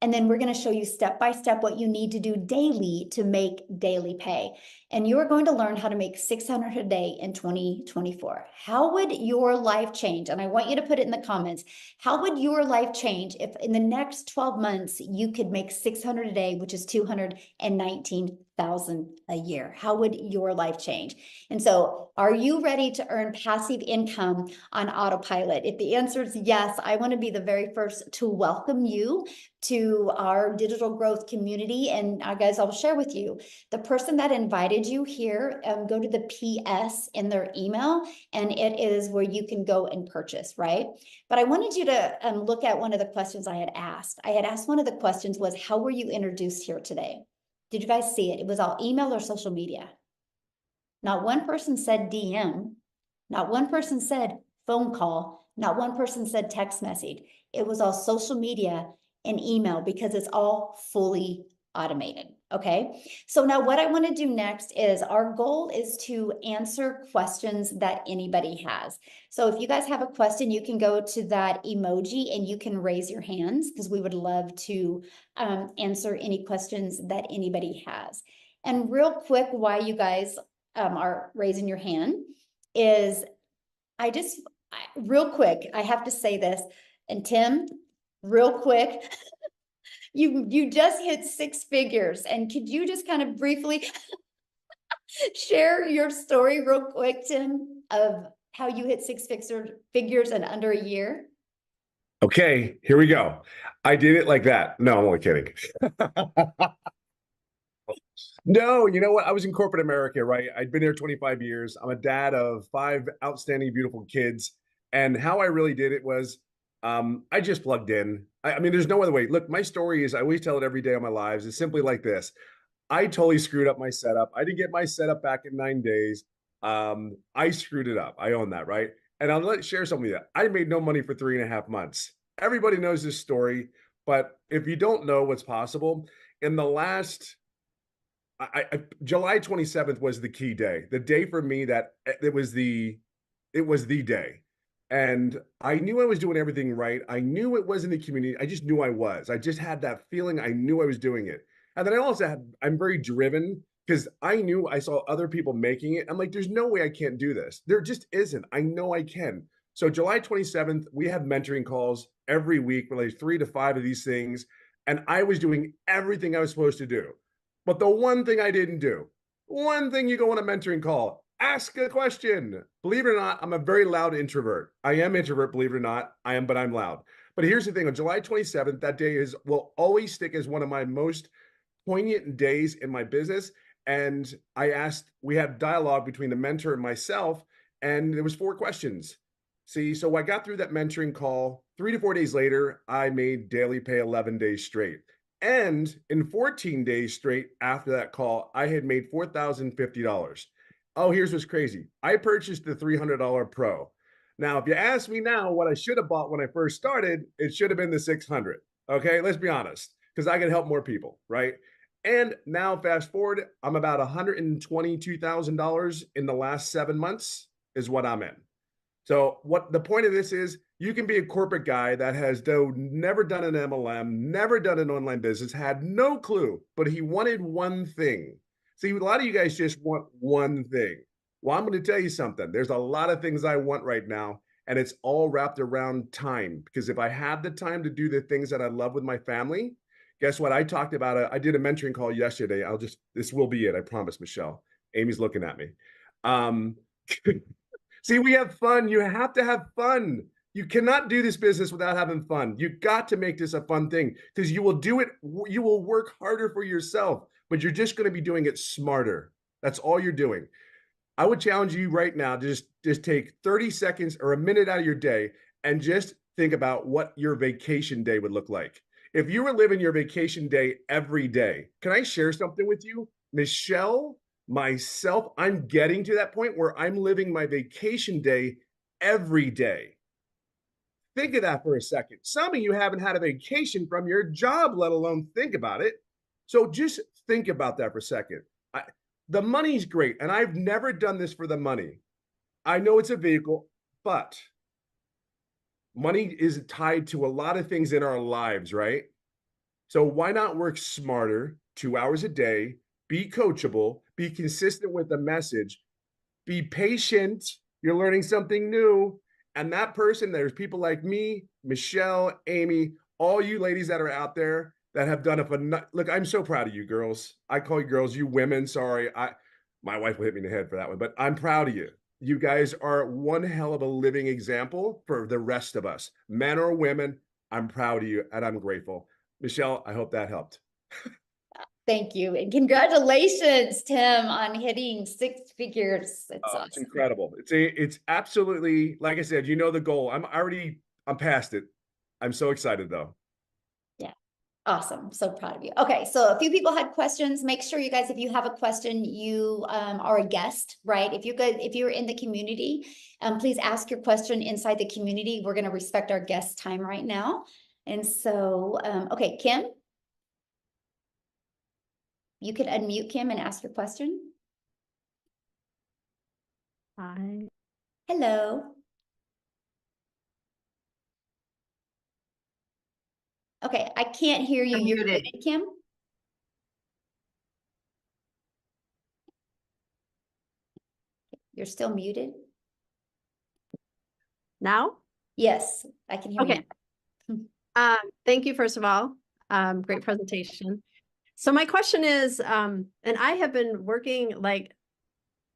And then we're going to show you step by step what you need to do daily to make daily pay. And you're going to learn how to make $600 a day in 2024. How would your life change? And I want you to put it in the comments. How would your life change if in the next 12 months you could make $600 a day, which is $219,000 a year? How would your life change? And so are you ready to earn passive income on Autopilot? If the answer is yes, I want to be the very first to welcome you to our digital growth community. And guys, I'll share with you, the person that invited you here, go to the PS in their email, and it is where you can go and purchase, right? But I wanted you to look at one of the questions I had asked. I had asked one of the questions was, how were you introduced here today? Did you guys see it? It was all email or social media. Not one person said DM. Not one person said phone call. Not one person said text message. It was all social media and email because it's all fully automated. Okay. So now what I want to do next is our goal is to answer questions that anybody has. So if you guys have a question, you can go to that emoji and you can raise your hands because we would love to answer any questions that anybody has. And real quick, why you guys are raising your hand is real quick, I have to say this, and Tim, real quick, you just hit 6 figures, and could you just kind of briefly share your story real quick, Tim, of how you hit 6 figures in under a year?
Okay, here we go. I did it like that. No, I'm only kidding. No, you know what? I was in corporate America, right? I'd been there 25 years. I'm a dad of 5 outstanding, beautiful kids. And how I really did it was I just plugged in. I mean, there's no other way. Look, my story is I always tell it every day of my lives. It's simply like this. I totally screwed up my setup. I didn't get my setup back in 9 days. I screwed it up. I own that, right? And I'll share something with you. I made no money for 3.5 months. Everybody knows this story, but if you don't know what's possible, in the last July 27th was the key day. The day for me that it was the day. And I knew I was doing everything right. I knew it was in the community. I just knew I was. I just had that feeling. I knew I was doing it. And then I'm very driven because I knew I saw other people making it. I'm like, there's no way I can't do this. There just isn't. I know I can. So July 27th, we have mentoring calls every week, like 3 to 5 of these things. And I was doing everything I was supposed to do. But the one thing I didn't do, one thing you go on a mentoring call, ask a question. Believe it or not, I'm a very loud introvert. I am introvert, believe it or not. But I'm loud. But here's the thing, on July 27th, that day will always stick as one of my most poignant days in my business. And we had dialogue between the mentor and myself, and there was 4 questions. See, so I got through that mentoring call. 3 to 4 days later, I made daily pay 11 days straight. And in 14 days straight after that call, I had made $4,050. Oh, here's what's crazy. I purchased the $300 Pro. Now, if you ask me now what I should have bought when I first started, it should have been the 600. Okay, let's be honest, because I could help more people, right? And now fast forward, I'm about $122,000 in the last 7 months is what I'm in. So what the point of this is, you can be a corporate guy that has never done an MLM, never done an online business, had no clue, but he wanted one thing. See, a lot of you guys just want one thing. Well, I'm going to tell you something. There's a lot of things I want right now, and it's all wrapped around time. Because if I have the time to do the things that I love with my family, guess what? I talked about I did a mentoring call yesterday. This will be it. I promise, Michelle. Amy's looking at me. See, we have fun. You have to have fun. You cannot do this business without having fun. You got to make this a fun thing because you will do it. You will work harder for yourself, but you're just going to be doing it smarter. That's all you're doing. I would challenge you right now to just take 30 seconds or a minute out of your day and just think about what your vacation day would look like. If you were living your vacation day every day, can I share something with you? Michelle, myself, I'm getting to that point where I'm living my vacation day every day. Think of that for a second. Some of you haven't had a vacation from your job, let alone think about it. So just think about that for a second. The money's great, and I've never done this for the money. I know it's a vehicle, but money is tied to a lot of things in our lives, right? So why not work smarter, 2 hours a day, be coachable, be consistent with the message, be patient. You're learning something new. And that person, there's people like me, Michelle, Amy, all you ladies that are out there that have done look, I'm so proud of you girls. I call you girls, you women. Sorry. My wife will hit me in the head for that one, but I'm proud of you. You guys are one hell of a living example for the rest of us, men or women. I'm proud of you and I'm grateful. Michelle, I hope that helped.
Thank you. And congratulations, Tim, on hitting 6 figures. It's awesome.
It's incredible. It's absolutely, like I said, you know the goal. I'm past it. I'm so excited though.
Yeah. Awesome. So proud of you. Okay. So a few people had questions. Make sure you guys, if you have a question, you are a guest, right? If you're in the community, please ask your question inside the community. We're going to respect our guest time right now. And so, okay, Kim, you can unmute Kim and ask your question.
Hi.
Hello. Okay, I can't hear you. You're
Muted.
muted, Kim. You're still muted.
Now?
Yes, I can hear
Okay.
you.
Thank you, first of all. Great presentation. So my question is, and I have been working like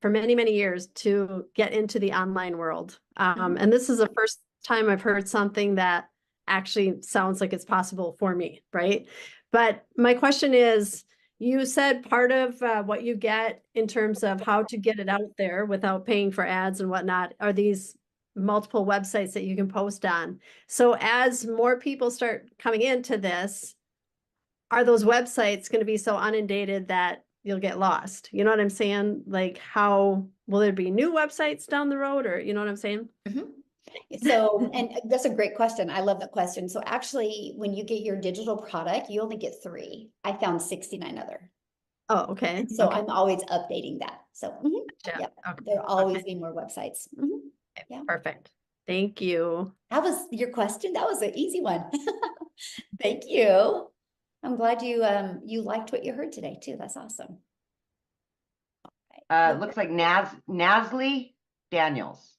for many, many years to get into the online world. And this is the first time I've heard something that actually sounds like it's possible for me, right? But my question is, you said part of what you get in terms of how to get it out there without paying for ads and whatnot are these multiple websites that you can post on. So as more people start coming into this, are those websites going to be so inundated that you'll get lost? You know what I'm saying? Like, how will there be new websites down the road, or you know what I'm saying?
So, and that's a great question. I love that question. So actually, when you get your digital product, you only get 3. I found 69 other.
Oh, okay.
So
Okay.
I'm always updating that. So
Gotcha.
yep,
Okay.
there'll always be more websites. Yeah.
Perfect. Thank you.
That was your question. That was an easy one. Thank you. I'm glad you liked what you heard today too. That's awesome.
Looks like Nasli Daniels.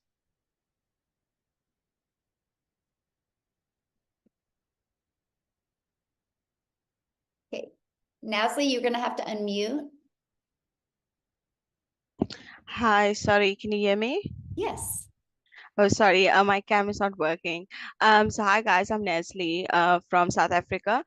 Okay, Nasli, you're gonna have to unmute.
Hi, sorry, can you hear me?
Yes.
Oh, sorry, my cam is not working. So hi guys, I'm Nestle, from South Africa.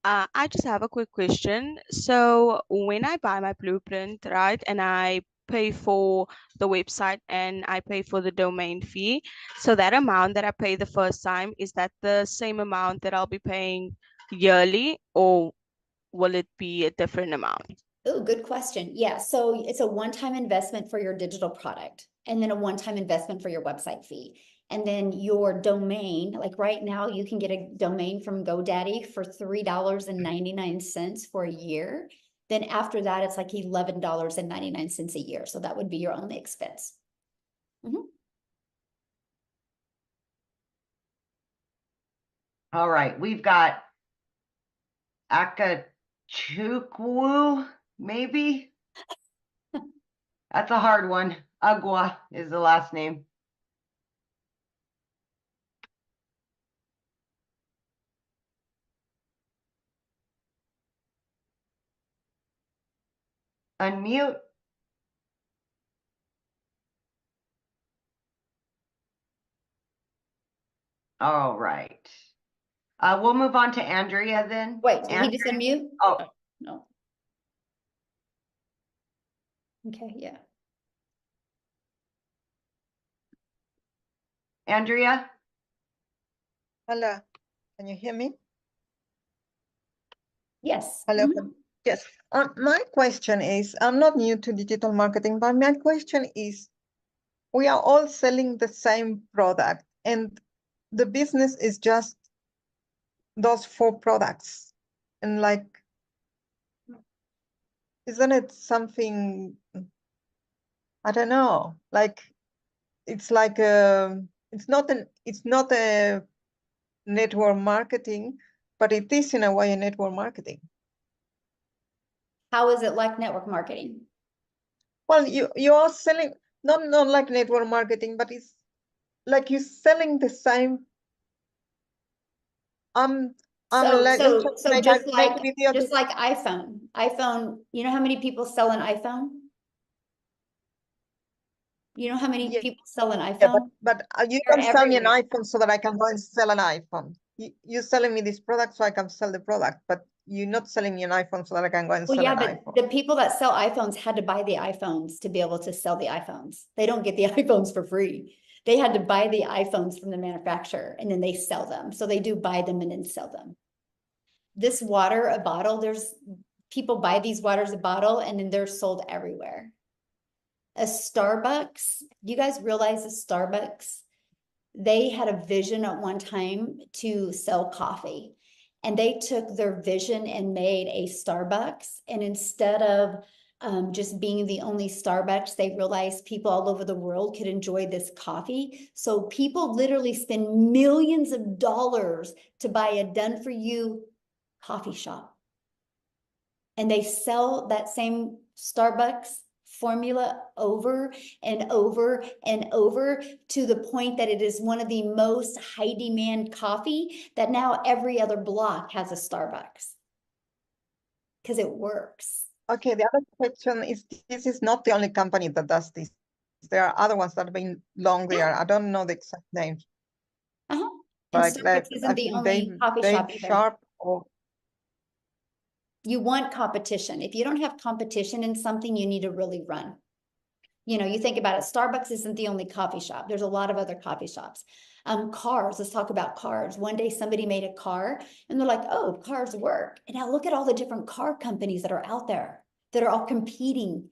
I just have a quick question. So when I buy my blueprint, right, and I pay for the website and I pay for the domain fee, so that amount that I pay the first time, is that the same amount that I'll be paying yearly, or will it be a different amount?
Oh, good question. Yeah, so it's a one-time investment for your digital product, and then a one-time investment for your website fee. And then your domain, like right now, you can get a domain from GoDaddy for $3.99 for a year. Then after that, it's like $11.99 a year. So that would be your only expense.
All right, we've got Akachukwu, maybe? That's a hard one. Agua is the last name. Unmute. All right. We'll move on to Andrea then.
Wait, did he just unmute?
Oh,
No. Okay, yeah.
Andrea?
Hello, can you hear me?
Yes.
Hello.
Mhm.
Yes. My question is, I'm not new to digital marketing, but my question is, we are all selling the same product, and the business is just those 4 products. And like, isn't it something, I don't know, like, it's like it's not a network marketing, but it is in a way a network marketing.
How is it like network marketing?
Well, you are selling not like network marketing, but it's like you're selling the same.
So just like
video
iPhone, you know how many people sell an iPhone? You know how many
Yeah,
people sell an
yeah,
iPhone?
but you
They're
don't sell me an
everywhere.
iPhone so that I can go and sell an iPhone. You're selling me this product so I can sell the product, but you're not selling me an iPhone so that I can go and
Well,
sell
yeah,
an
but
iPhone.
the people that sell iPhones had to buy the iPhones to be able to sell the iPhones. They don't get the iPhones for free. They had to buy the iPhones from the manufacturer and then they sell them. So they do buy them and then sell them. This water, a bottle, there's people buy these waters a bottle and then they're sold everywhere. A Starbucks, you guys realize a Starbucks, they had a vision at one time to sell coffee. And they took their vision and made a Starbucks. And instead of just being the only Starbucks, they realized people all over the world could enjoy this coffee. So people literally spend millions of dollars to buy a done for you coffee shop. And they sell that same Starbucks formula over and over and over to the point that it is one of the most high demand coffee that now every other block has a Starbucks because it works.
Okay, the other question is, this is not the only company that does this. There are other ones that have been long there. I don't know the exact names.
Uh-huh. And
Like that,
Starbucks
I
isn't the
think
only coffee shop either.
Sharp or
You want competition. If you don't have competition in something, you need to really run. You know, you think about it, Starbucks isn't the only coffee shop. There's a lot of other coffee shops. Cars, let's talk about cars. One day somebody made a car and they're like, oh, cars work. And now look at all the different car companies that are out there that are all competing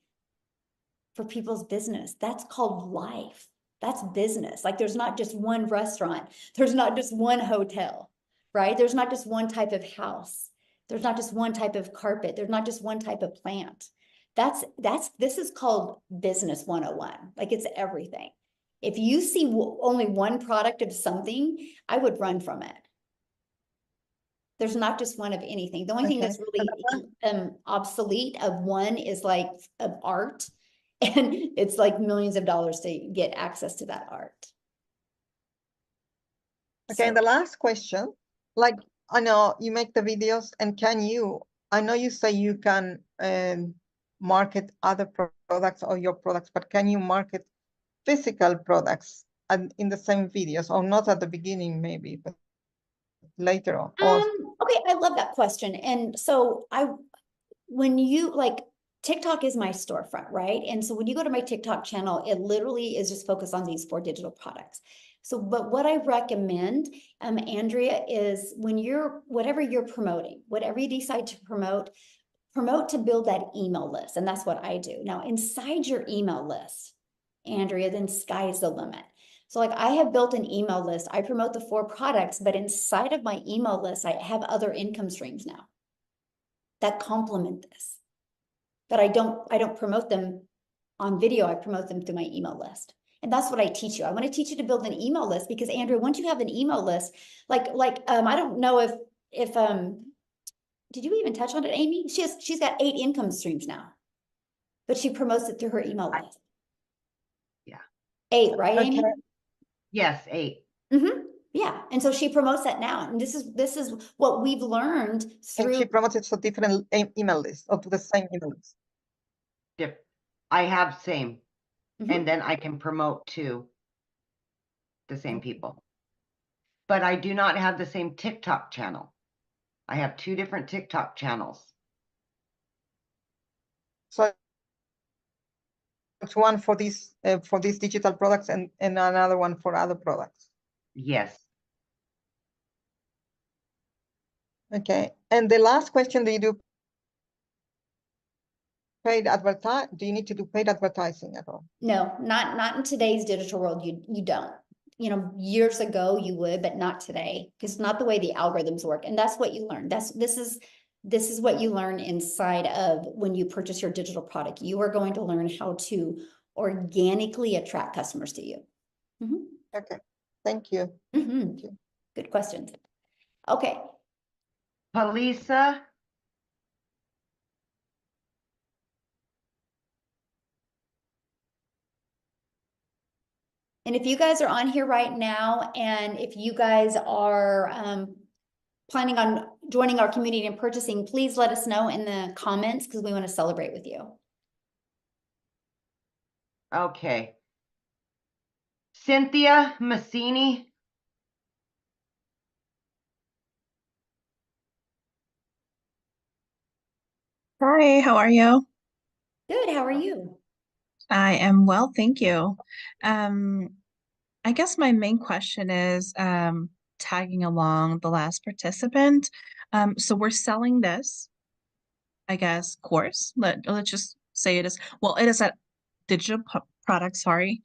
for people's business. That's called life. That's business. Like there's not just one restaurant. There's not just one hotel, right? There's not just one type of house. There's not just one type of carpet. There's not just one type of plant. This is called business 101. Like it's everything. If you see only one product of something, I would run from it. There's not just one of anything. The only thing that's really obsolete of one is like of art. And it's like millions of dollars to get access to that art.
okay, and the last question, like I know you make the videos, and I know you say you can market other products or your products, but can you market physical products and in the same videos, or not at the beginning maybe, but later on?
Okay, I love that question. And so when you like, TikTok is my storefront, right? And so when you go to my TikTok channel, it literally is just focused on these 4 digital products. So, but what I recommend, Andrea, is whatever you're promoting, whatever you decide to promote to build that email list. And that's what I do. Now, inside your email list, Andrea, then sky's the limit. So like I have built an email list. I promote the 4 products, but inside of my email list, I have other income streams now that complement this. But I don't promote them on video. I promote them through my email list. And that's what I teach you. I want to teach you to build an email list because Andrea, once you have an email list, I don't know if did you even touch on it, Amy? She's got 8 income streams now, but she promotes it through her email list.
Yeah.
8, right, Amy?
Okay.
Yes, 8.
Mm-hmm. Yeah. And so she promotes that now. And this is what we've learned through.
And she promotes it to different email lists or to the same email list.
I have same.
Mhm.
And then I can promote to the same people. But I do not have the same TikTok channel. I have 2 different TikTok channels.
So it's one for these digital products and another one for other products.
Yes.
Okay. And the last question, do you do paid advertise? Do you need to do paid advertising at all?
No, not in today's digital world. You don't. You know, years ago you would, but not today, because not the way the algorithms work. And that's what you learn. This is what you learn inside of when you purchase your digital product. You are going to learn how to organically attract customers to you. Mm-hmm.
Okay. Thank you.
Mm-hmm.
Thank you.
Good questions. Okay.
Palisa.
And if you guys are on here right now, and if you guys are planning on joining our community and purchasing, please let us know in the comments because we want to celebrate with you.
Okay. Cynthia Massini.
Hi, how are you?
Good, how are you?
I am well, thank you. I guess my main question is tagging along the last participant. So we're selling this, I guess, course. Let's just say it is, well, it is a digital product, sorry,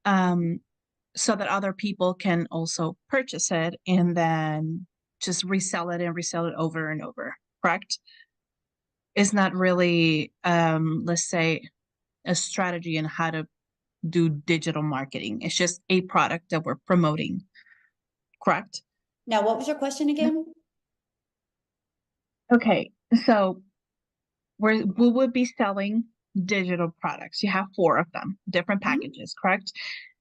so that other people can also purchase it and then just resell it over and over, correct? Is not really, let's say, a strategy on how to do digital marketing. It's just a product that we're promoting, correct?
Now, what was your question again?
Okay, so we would be selling digital products. You have 4 of them, different
Mhm.
packages, correct?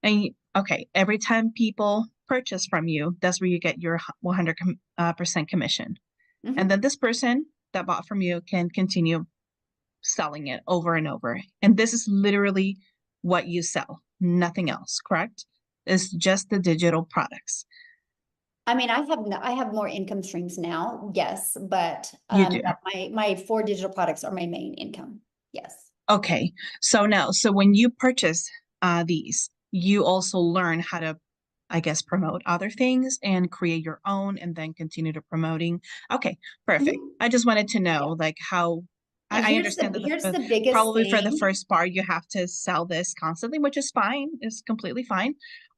And okay, every time people purchase from you, that's where you get your 100% commission.
Mhm.
And then this person that bought from you can continue selling it over and over. And this is literally what you sell, nothing else, correct? It's just the digital products.
I mean, I have more income streams now, yes, but
You do.
my 4 digital products are my main income. Yes.
Okay. So now, so when you purchase these, you also learn how to, I guess, promote other things and create your own and then continue to promoting. Okay, perfect.
Mhm.
I just wanted to
Yeah.
know like how
And
I understand that
here's the biggest
probably for the
thing.
first part you have to sell this constantly, which is fine, is completely fine.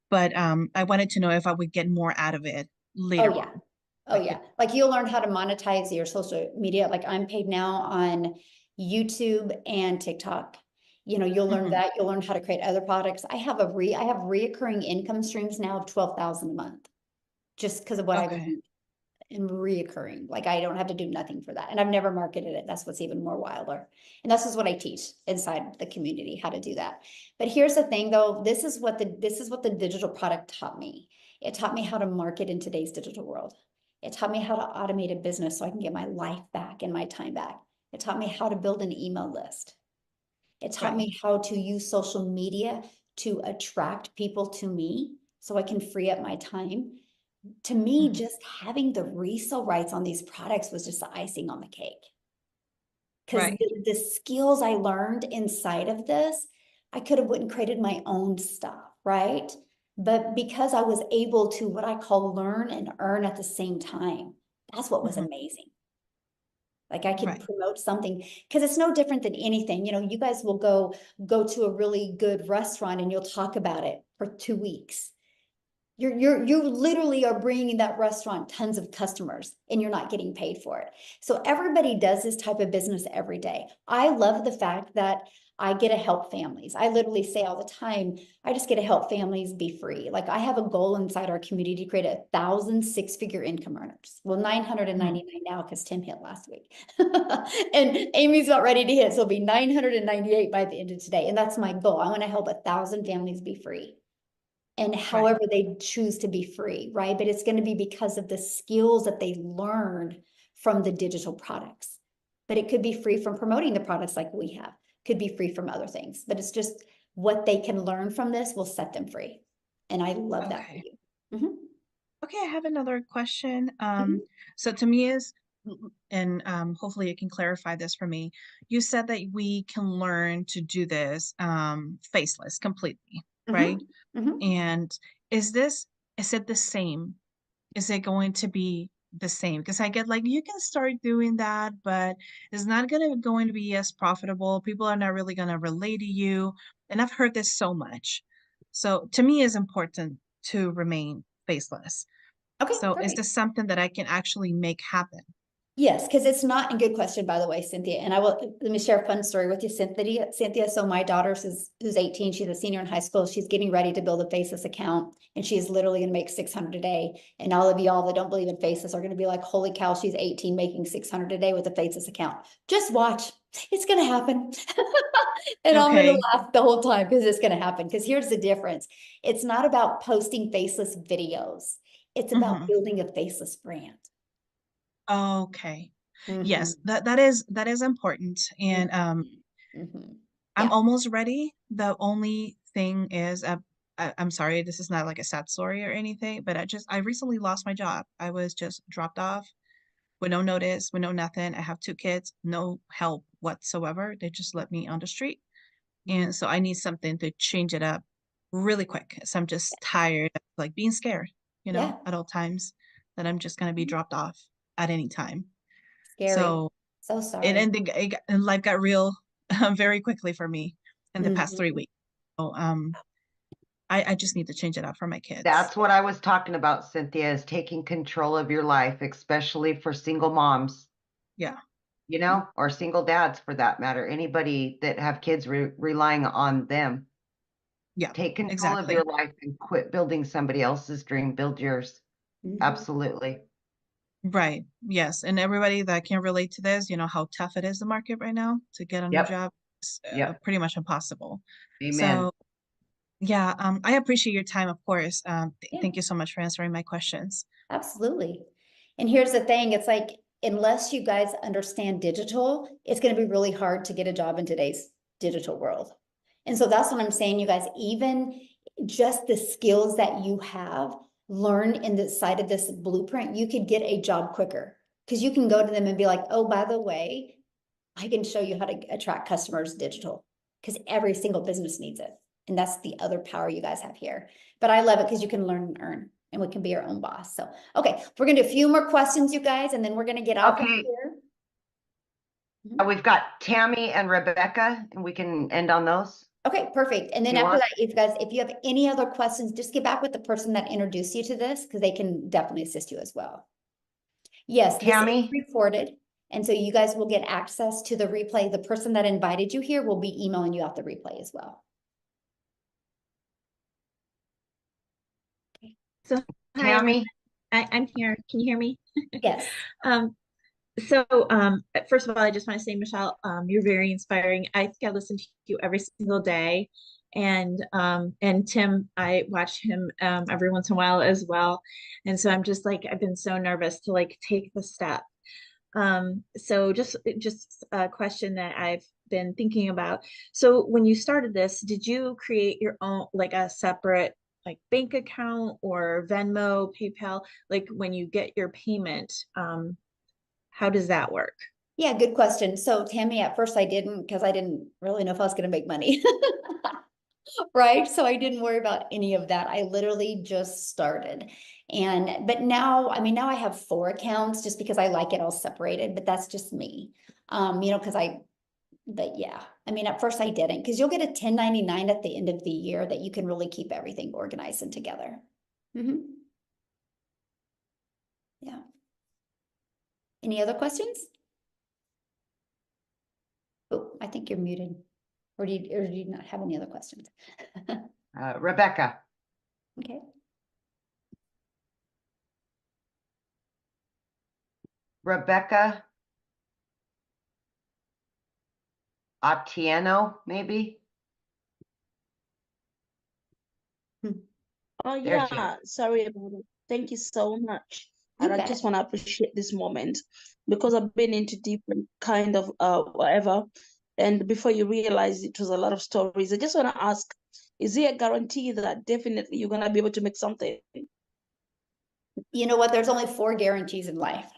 But I wanted to know if I would get more out of it later
Oh yeah.
on.
Oh
Like
yeah. Like you'll learn how to monetize your social media. Like I'm paid now on YouTube and TikTok. You know, you'll learn
Mhm.
that. You'll learn how to create other products. I have reoccurring income streams now of 12,000 a month, just because of what I've
Okay.
learned in reoccurring. Like I don't have to do nothing for that. And I've never marketed it. That's what's even more wilder. And this is what I teach inside the community, how to do that. But here's the thing though, this is what the digital product taught me. It taught me how to market in today's digital world. It taught me how to automate a business so I can get my life back and my time back. It taught me how to build an email list. It taught
Right.
me how to use social media to attract people to me so I can free up my time. To me,
Mhm.
just having the resale rights on these products was just the icing on the cake. Because
Right.
the skills I learned inside of this, I could have went and created my own stuff, right? But because I was able to what I call learn and earn at the same time, that's what was
Mhm.
amazing. Like I could
Right.
promote something because it's no different than anything. You know, you guys will go to a really good restaurant and you'll talk about it for 2 weeks. You literally are bringing that restaurant tons of customers and you're not getting paid for it. So everybody does this type of business every day. I love the fact that I get to help families. I literally say all the time, I just get to help families be free. Like I have a goal inside our community to create 1,000 6-figure income earners. Well, 999 now because Tim hit last week. And Amy's not ready to hit. So it'll be 998 by the end of today. And that's my goal. I want to help 1,000 families be free. And
Right.
however they choose to be free, right? But it's going to be because of the skills that they learned from the digital products. But it could be free from promoting the products like we have, could be free from other things. But it's just what they can learn from this will set them free. And I love that for
Okay.
you. Mhm.
Okay, I have another question.
Mhm.
So to me is, and hopefully you can clarify this for me. You said that we can learn to do this faceless completely, right?
Mhm. Mhm.
And is it the same? Is it going to be the same? Because I get like you can start doing that, but it's not going to be as profitable. People are not really going to relate to you. And I've heard this so much. So to me, it's important to remain faceless.
Okay,
So is
great.
this something that I can actually make happen?
Yes, because it's not a good question, by the way, Cynthia. And I will let me share a fun story with you, Cynthia. So my daughter who's 18, she's a senior in high school. She's getting ready to build a Faceless account, and she is literally going to make 600 a day. And all of y'all that don't believe in Faceless are going to be like, "Holy cow, she's 18 making 600 a day with a Faceless account." Just watch, it's going to happen. And I'm going to
Okay.
laugh the whole time because it's going to happen. Because here's the difference: it's not about posting faceless videos; it's about
Hmm.
building a faceless brand.
Okay. Yes,
Mhm.
that is important. And
Mhm.
I'm
Yeah.
almost ready. The only thing is, I'm sorry, this is not like a sad story or anything, but I recently lost my job. I was just dropped off with no notice, with no nothing. I have 2 kids, no help whatsoever. They just let me on the street. And so I need something to change it up really quick. So I'm just tired of like being scared,
Yeah.
at all times that I'm just gonna be dropped off at any time.
Scary.
So
So sorry.
and life got real very quickly for me in the past 3
Mhm.
weeks. So I just need to change it up for my kids.
That's what I was talking about, Cynthia, is taking control of your life, especially for single moms,
Yeah.
or single dads for that matter. Anybody that have kids relying on them.
Yeah,
Take control of your
exactly.
life and quit building somebody else's dream. Build yours.
Mhm.
Absolutely.
Right. Yes. And everybody that can relate to this, you know how tough it is the market right now to get a new
Yep.
job.
Yep.
pretty much impossible.
Amen.
So yeah, I appreciate your time, of course.
Yeah.
Thank you so much for answering my questions.
Absolutely. And here's the thing, it's like, unless you guys understand digital, it's going to be really hard to get a job in today's digital world. And so that's what I'm saying, you guys, even just the skills that you have learned in the side of this blueprint, you could get a job quicker because you can go to them and be like, oh, by the way, I can show you how to attract customers digital because every single business needs it. And that's the other power you guys have here. But I love it because you can learn and earn and we can be our own boss. So, okay, we're going to do a few more questions, you guys, and then we're going to get off of
Okay.
here.
We've got Tammy and Rebecca, and we can end on those.
Okay, perfect. And then
You
after
want?
that, if you have any other questions, just get back with the person that introduced you to this because they can definitely assist you as well. Yes, this is
Tammy?
recorded. And so you guys will get access to the replay. The person that invited you here will be emailing you out the replay as well.
So hi, everyone.
Tammy?
I'm here. Can you hear me?
Yes.
So first of all, I just want to say, Michelle, you're very inspiring. I think I listen to you every single day. And Tim, I watch him every once in a while as well. And so I'm just like, I've been so nervous to like take the step. So just a question that I've been thinking about. So when you started this, did you create your own, like a separate like bank account or Venmo, PayPal? Like when you get your payment, how does that work?
Yeah, good question. So Tammy, at first I didn't because I didn't really know if I was going to make money. Right. So I didn't worry about any of that. I literally just started. But now, I mean, now I have 4 accounts just because I like it all separated, but that's just me. But yeah, I mean, at first I didn't because you'll get a 1099 at the end of the year that you can really keep everything organized and together. Yeah. Any other questions? Oh, I think you're muted. Or do you not have any other questions?
Rebecca?
Okay.
Rebecca Atieno, maybe?
Oh
There she
yeah, sorry about it. Thank you so much.
You
And I
bet.
just want to appreciate this moment because I've been into different kind of whatever. And before you realize it was a lot of stories, I just want to ask, is there a guarantee that definitely you're gonna be able to make something?
You know what? There's only 4 guarantees in life.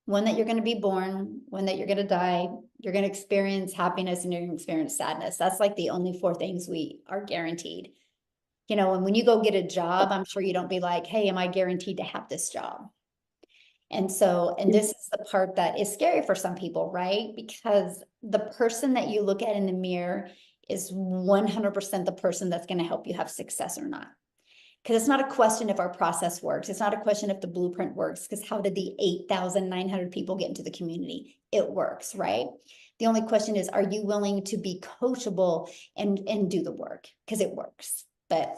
One that you're going to be born, one that you're going to die, you're going to experience happiness, and you're going to experience sadness. That's like the only 4 things we are guaranteed. You know, and when you go get a job, I'm sure you don't be like, hey, am I guaranteed to have this job? And this is the part that is scary for some people, right? Because the person that you look at in the mirror is 100% the person that's going to help you have success or not. Because it's not a question if our process works. It's not a question if the blueprint works, because how did the 8,900 people get into the community? It works, right? The only question is, are you willing to be coachable and do the work? Because it works. But,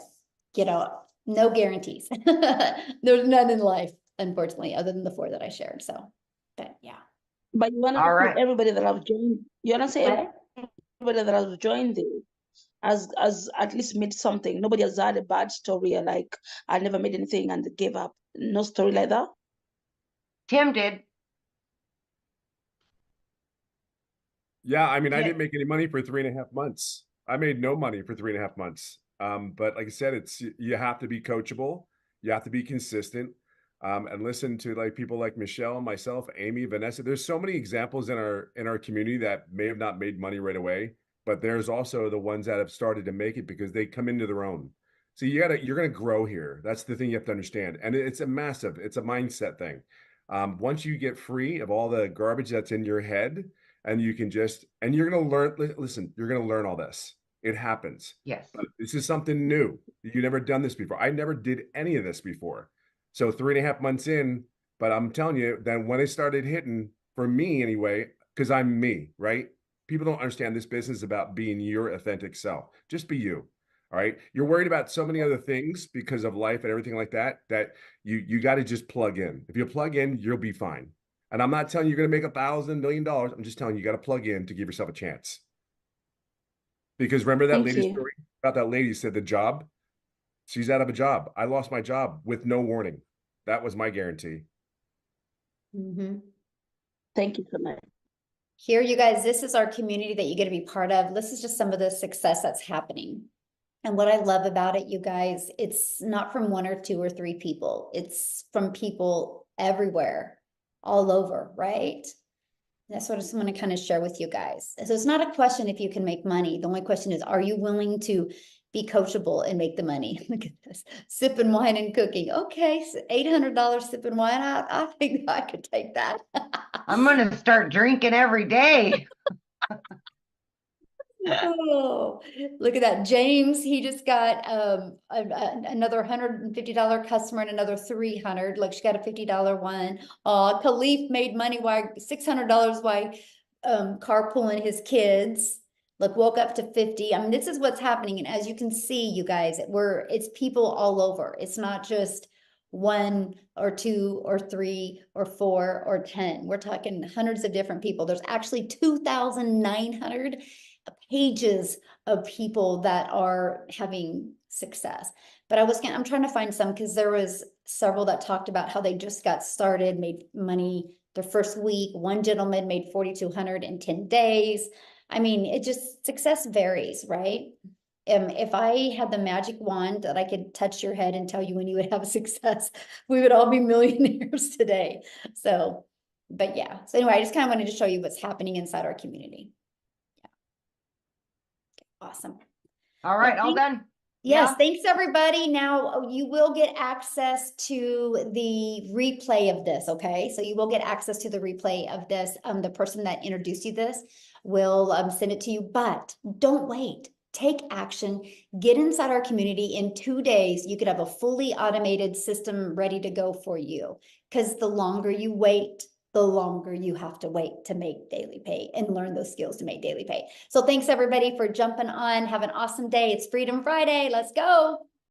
you know, no guarantees. There's none in life, unfortunately, other than the 4 that I shared. So, but yeah.
But you wanna
All
say
right.
everybody that I've joined, you wanna say
What?
everybody that I've joined this has at least made something. Nobody has had a bad story or like I never made anything and gave up. No story like that.
Tim did.
Yeah, I mean, I
Okay.
didn't make any money for 3.5 months. I made no money for 3.5 months. But like I said, you have to be coachable, you have to be consistent, and listen to like people like Michelle, myself, Amy, Vanessa. There's so many examples in our community that may have not made money right away, but there's also the ones that have started to make it because they come into their own. So you're gonna grow here. That's the thing you have to understand, and it's a mindset thing. Once you get free of all the garbage that's in your head, and you can and you're going to learn, listen, you're going to learn all this. It happens.
Yes.
But this is something new. You never done this before. I never did any of this before. So 3.5 months in, but I'm telling you, then when it started hitting, for me anyway, because I'm me, right? People don't understand this business is about being your authentic self. Just be you. All right. You're worried about so many other things because of life and everything like that, that you got to just plug in. If you plug in, you'll be fine. And I'm not telling you you're going to make $1,000 million. I'm just telling you, you got to plug in to give yourself a chance. Because remember that
Thank
lady
you.
story about that lady said the job, she's out of a job. I lost my job with no warning. That was my guarantee.
Mhm.
Thank you so much.
Here, you guys, this is our community that you get to be part of. This is just some of the success that's happening. And what I love about it, you guys, it's not from one or two or three people. It's from people everywhere, all over, right? That's what I just want to kind of share with you guys. So it's not a question if you can make money. The only question is, are you willing to be coachable and make the money? Look at this, sipping wine and cooking. Okay, so $800 sipping wine. I think I could take that.
I'm gonna start drinking every day.
Oh, look at that. James, he just got another $150 customer and another 300. Look, she got a $50 one. Khalif made money while $600 while carpooling his kids. Look, woke up to 50. I mean, this is what's happening. And as you can see, you guys, it's people all over. It's not just one or two or three or four or 10. We're talking hundreds of different people. There's actually 2,900 pages of people that are having success. But I'm trying to find some, because there was several that talked about how they just got started, made money their first week. One gentleman made 4,200 in 10 days. I mean, success varies, right? If I had the magic wand that I could touch your head and tell you when you would have success, we would all be millionaires today. So, but yeah. So anyway, I just kind of wanted to show you what's happening inside our community. Awesome.
All right, all done.
Yes,
Yeah.
thanks everybody. Now you will get access to the replay of this, okay? So you will get access to the replay of this. The person that introduced you this will send it to you, but don't wait. Take action, get inside our community. In 2 days, you could have a fully automated system ready to go for you. Because the longer you wait, the longer you have to wait to make daily pay and learn those skills to make daily pay. So thanks everybody for jumping on. Have an awesome day. It's Freedom Friday. Let's go.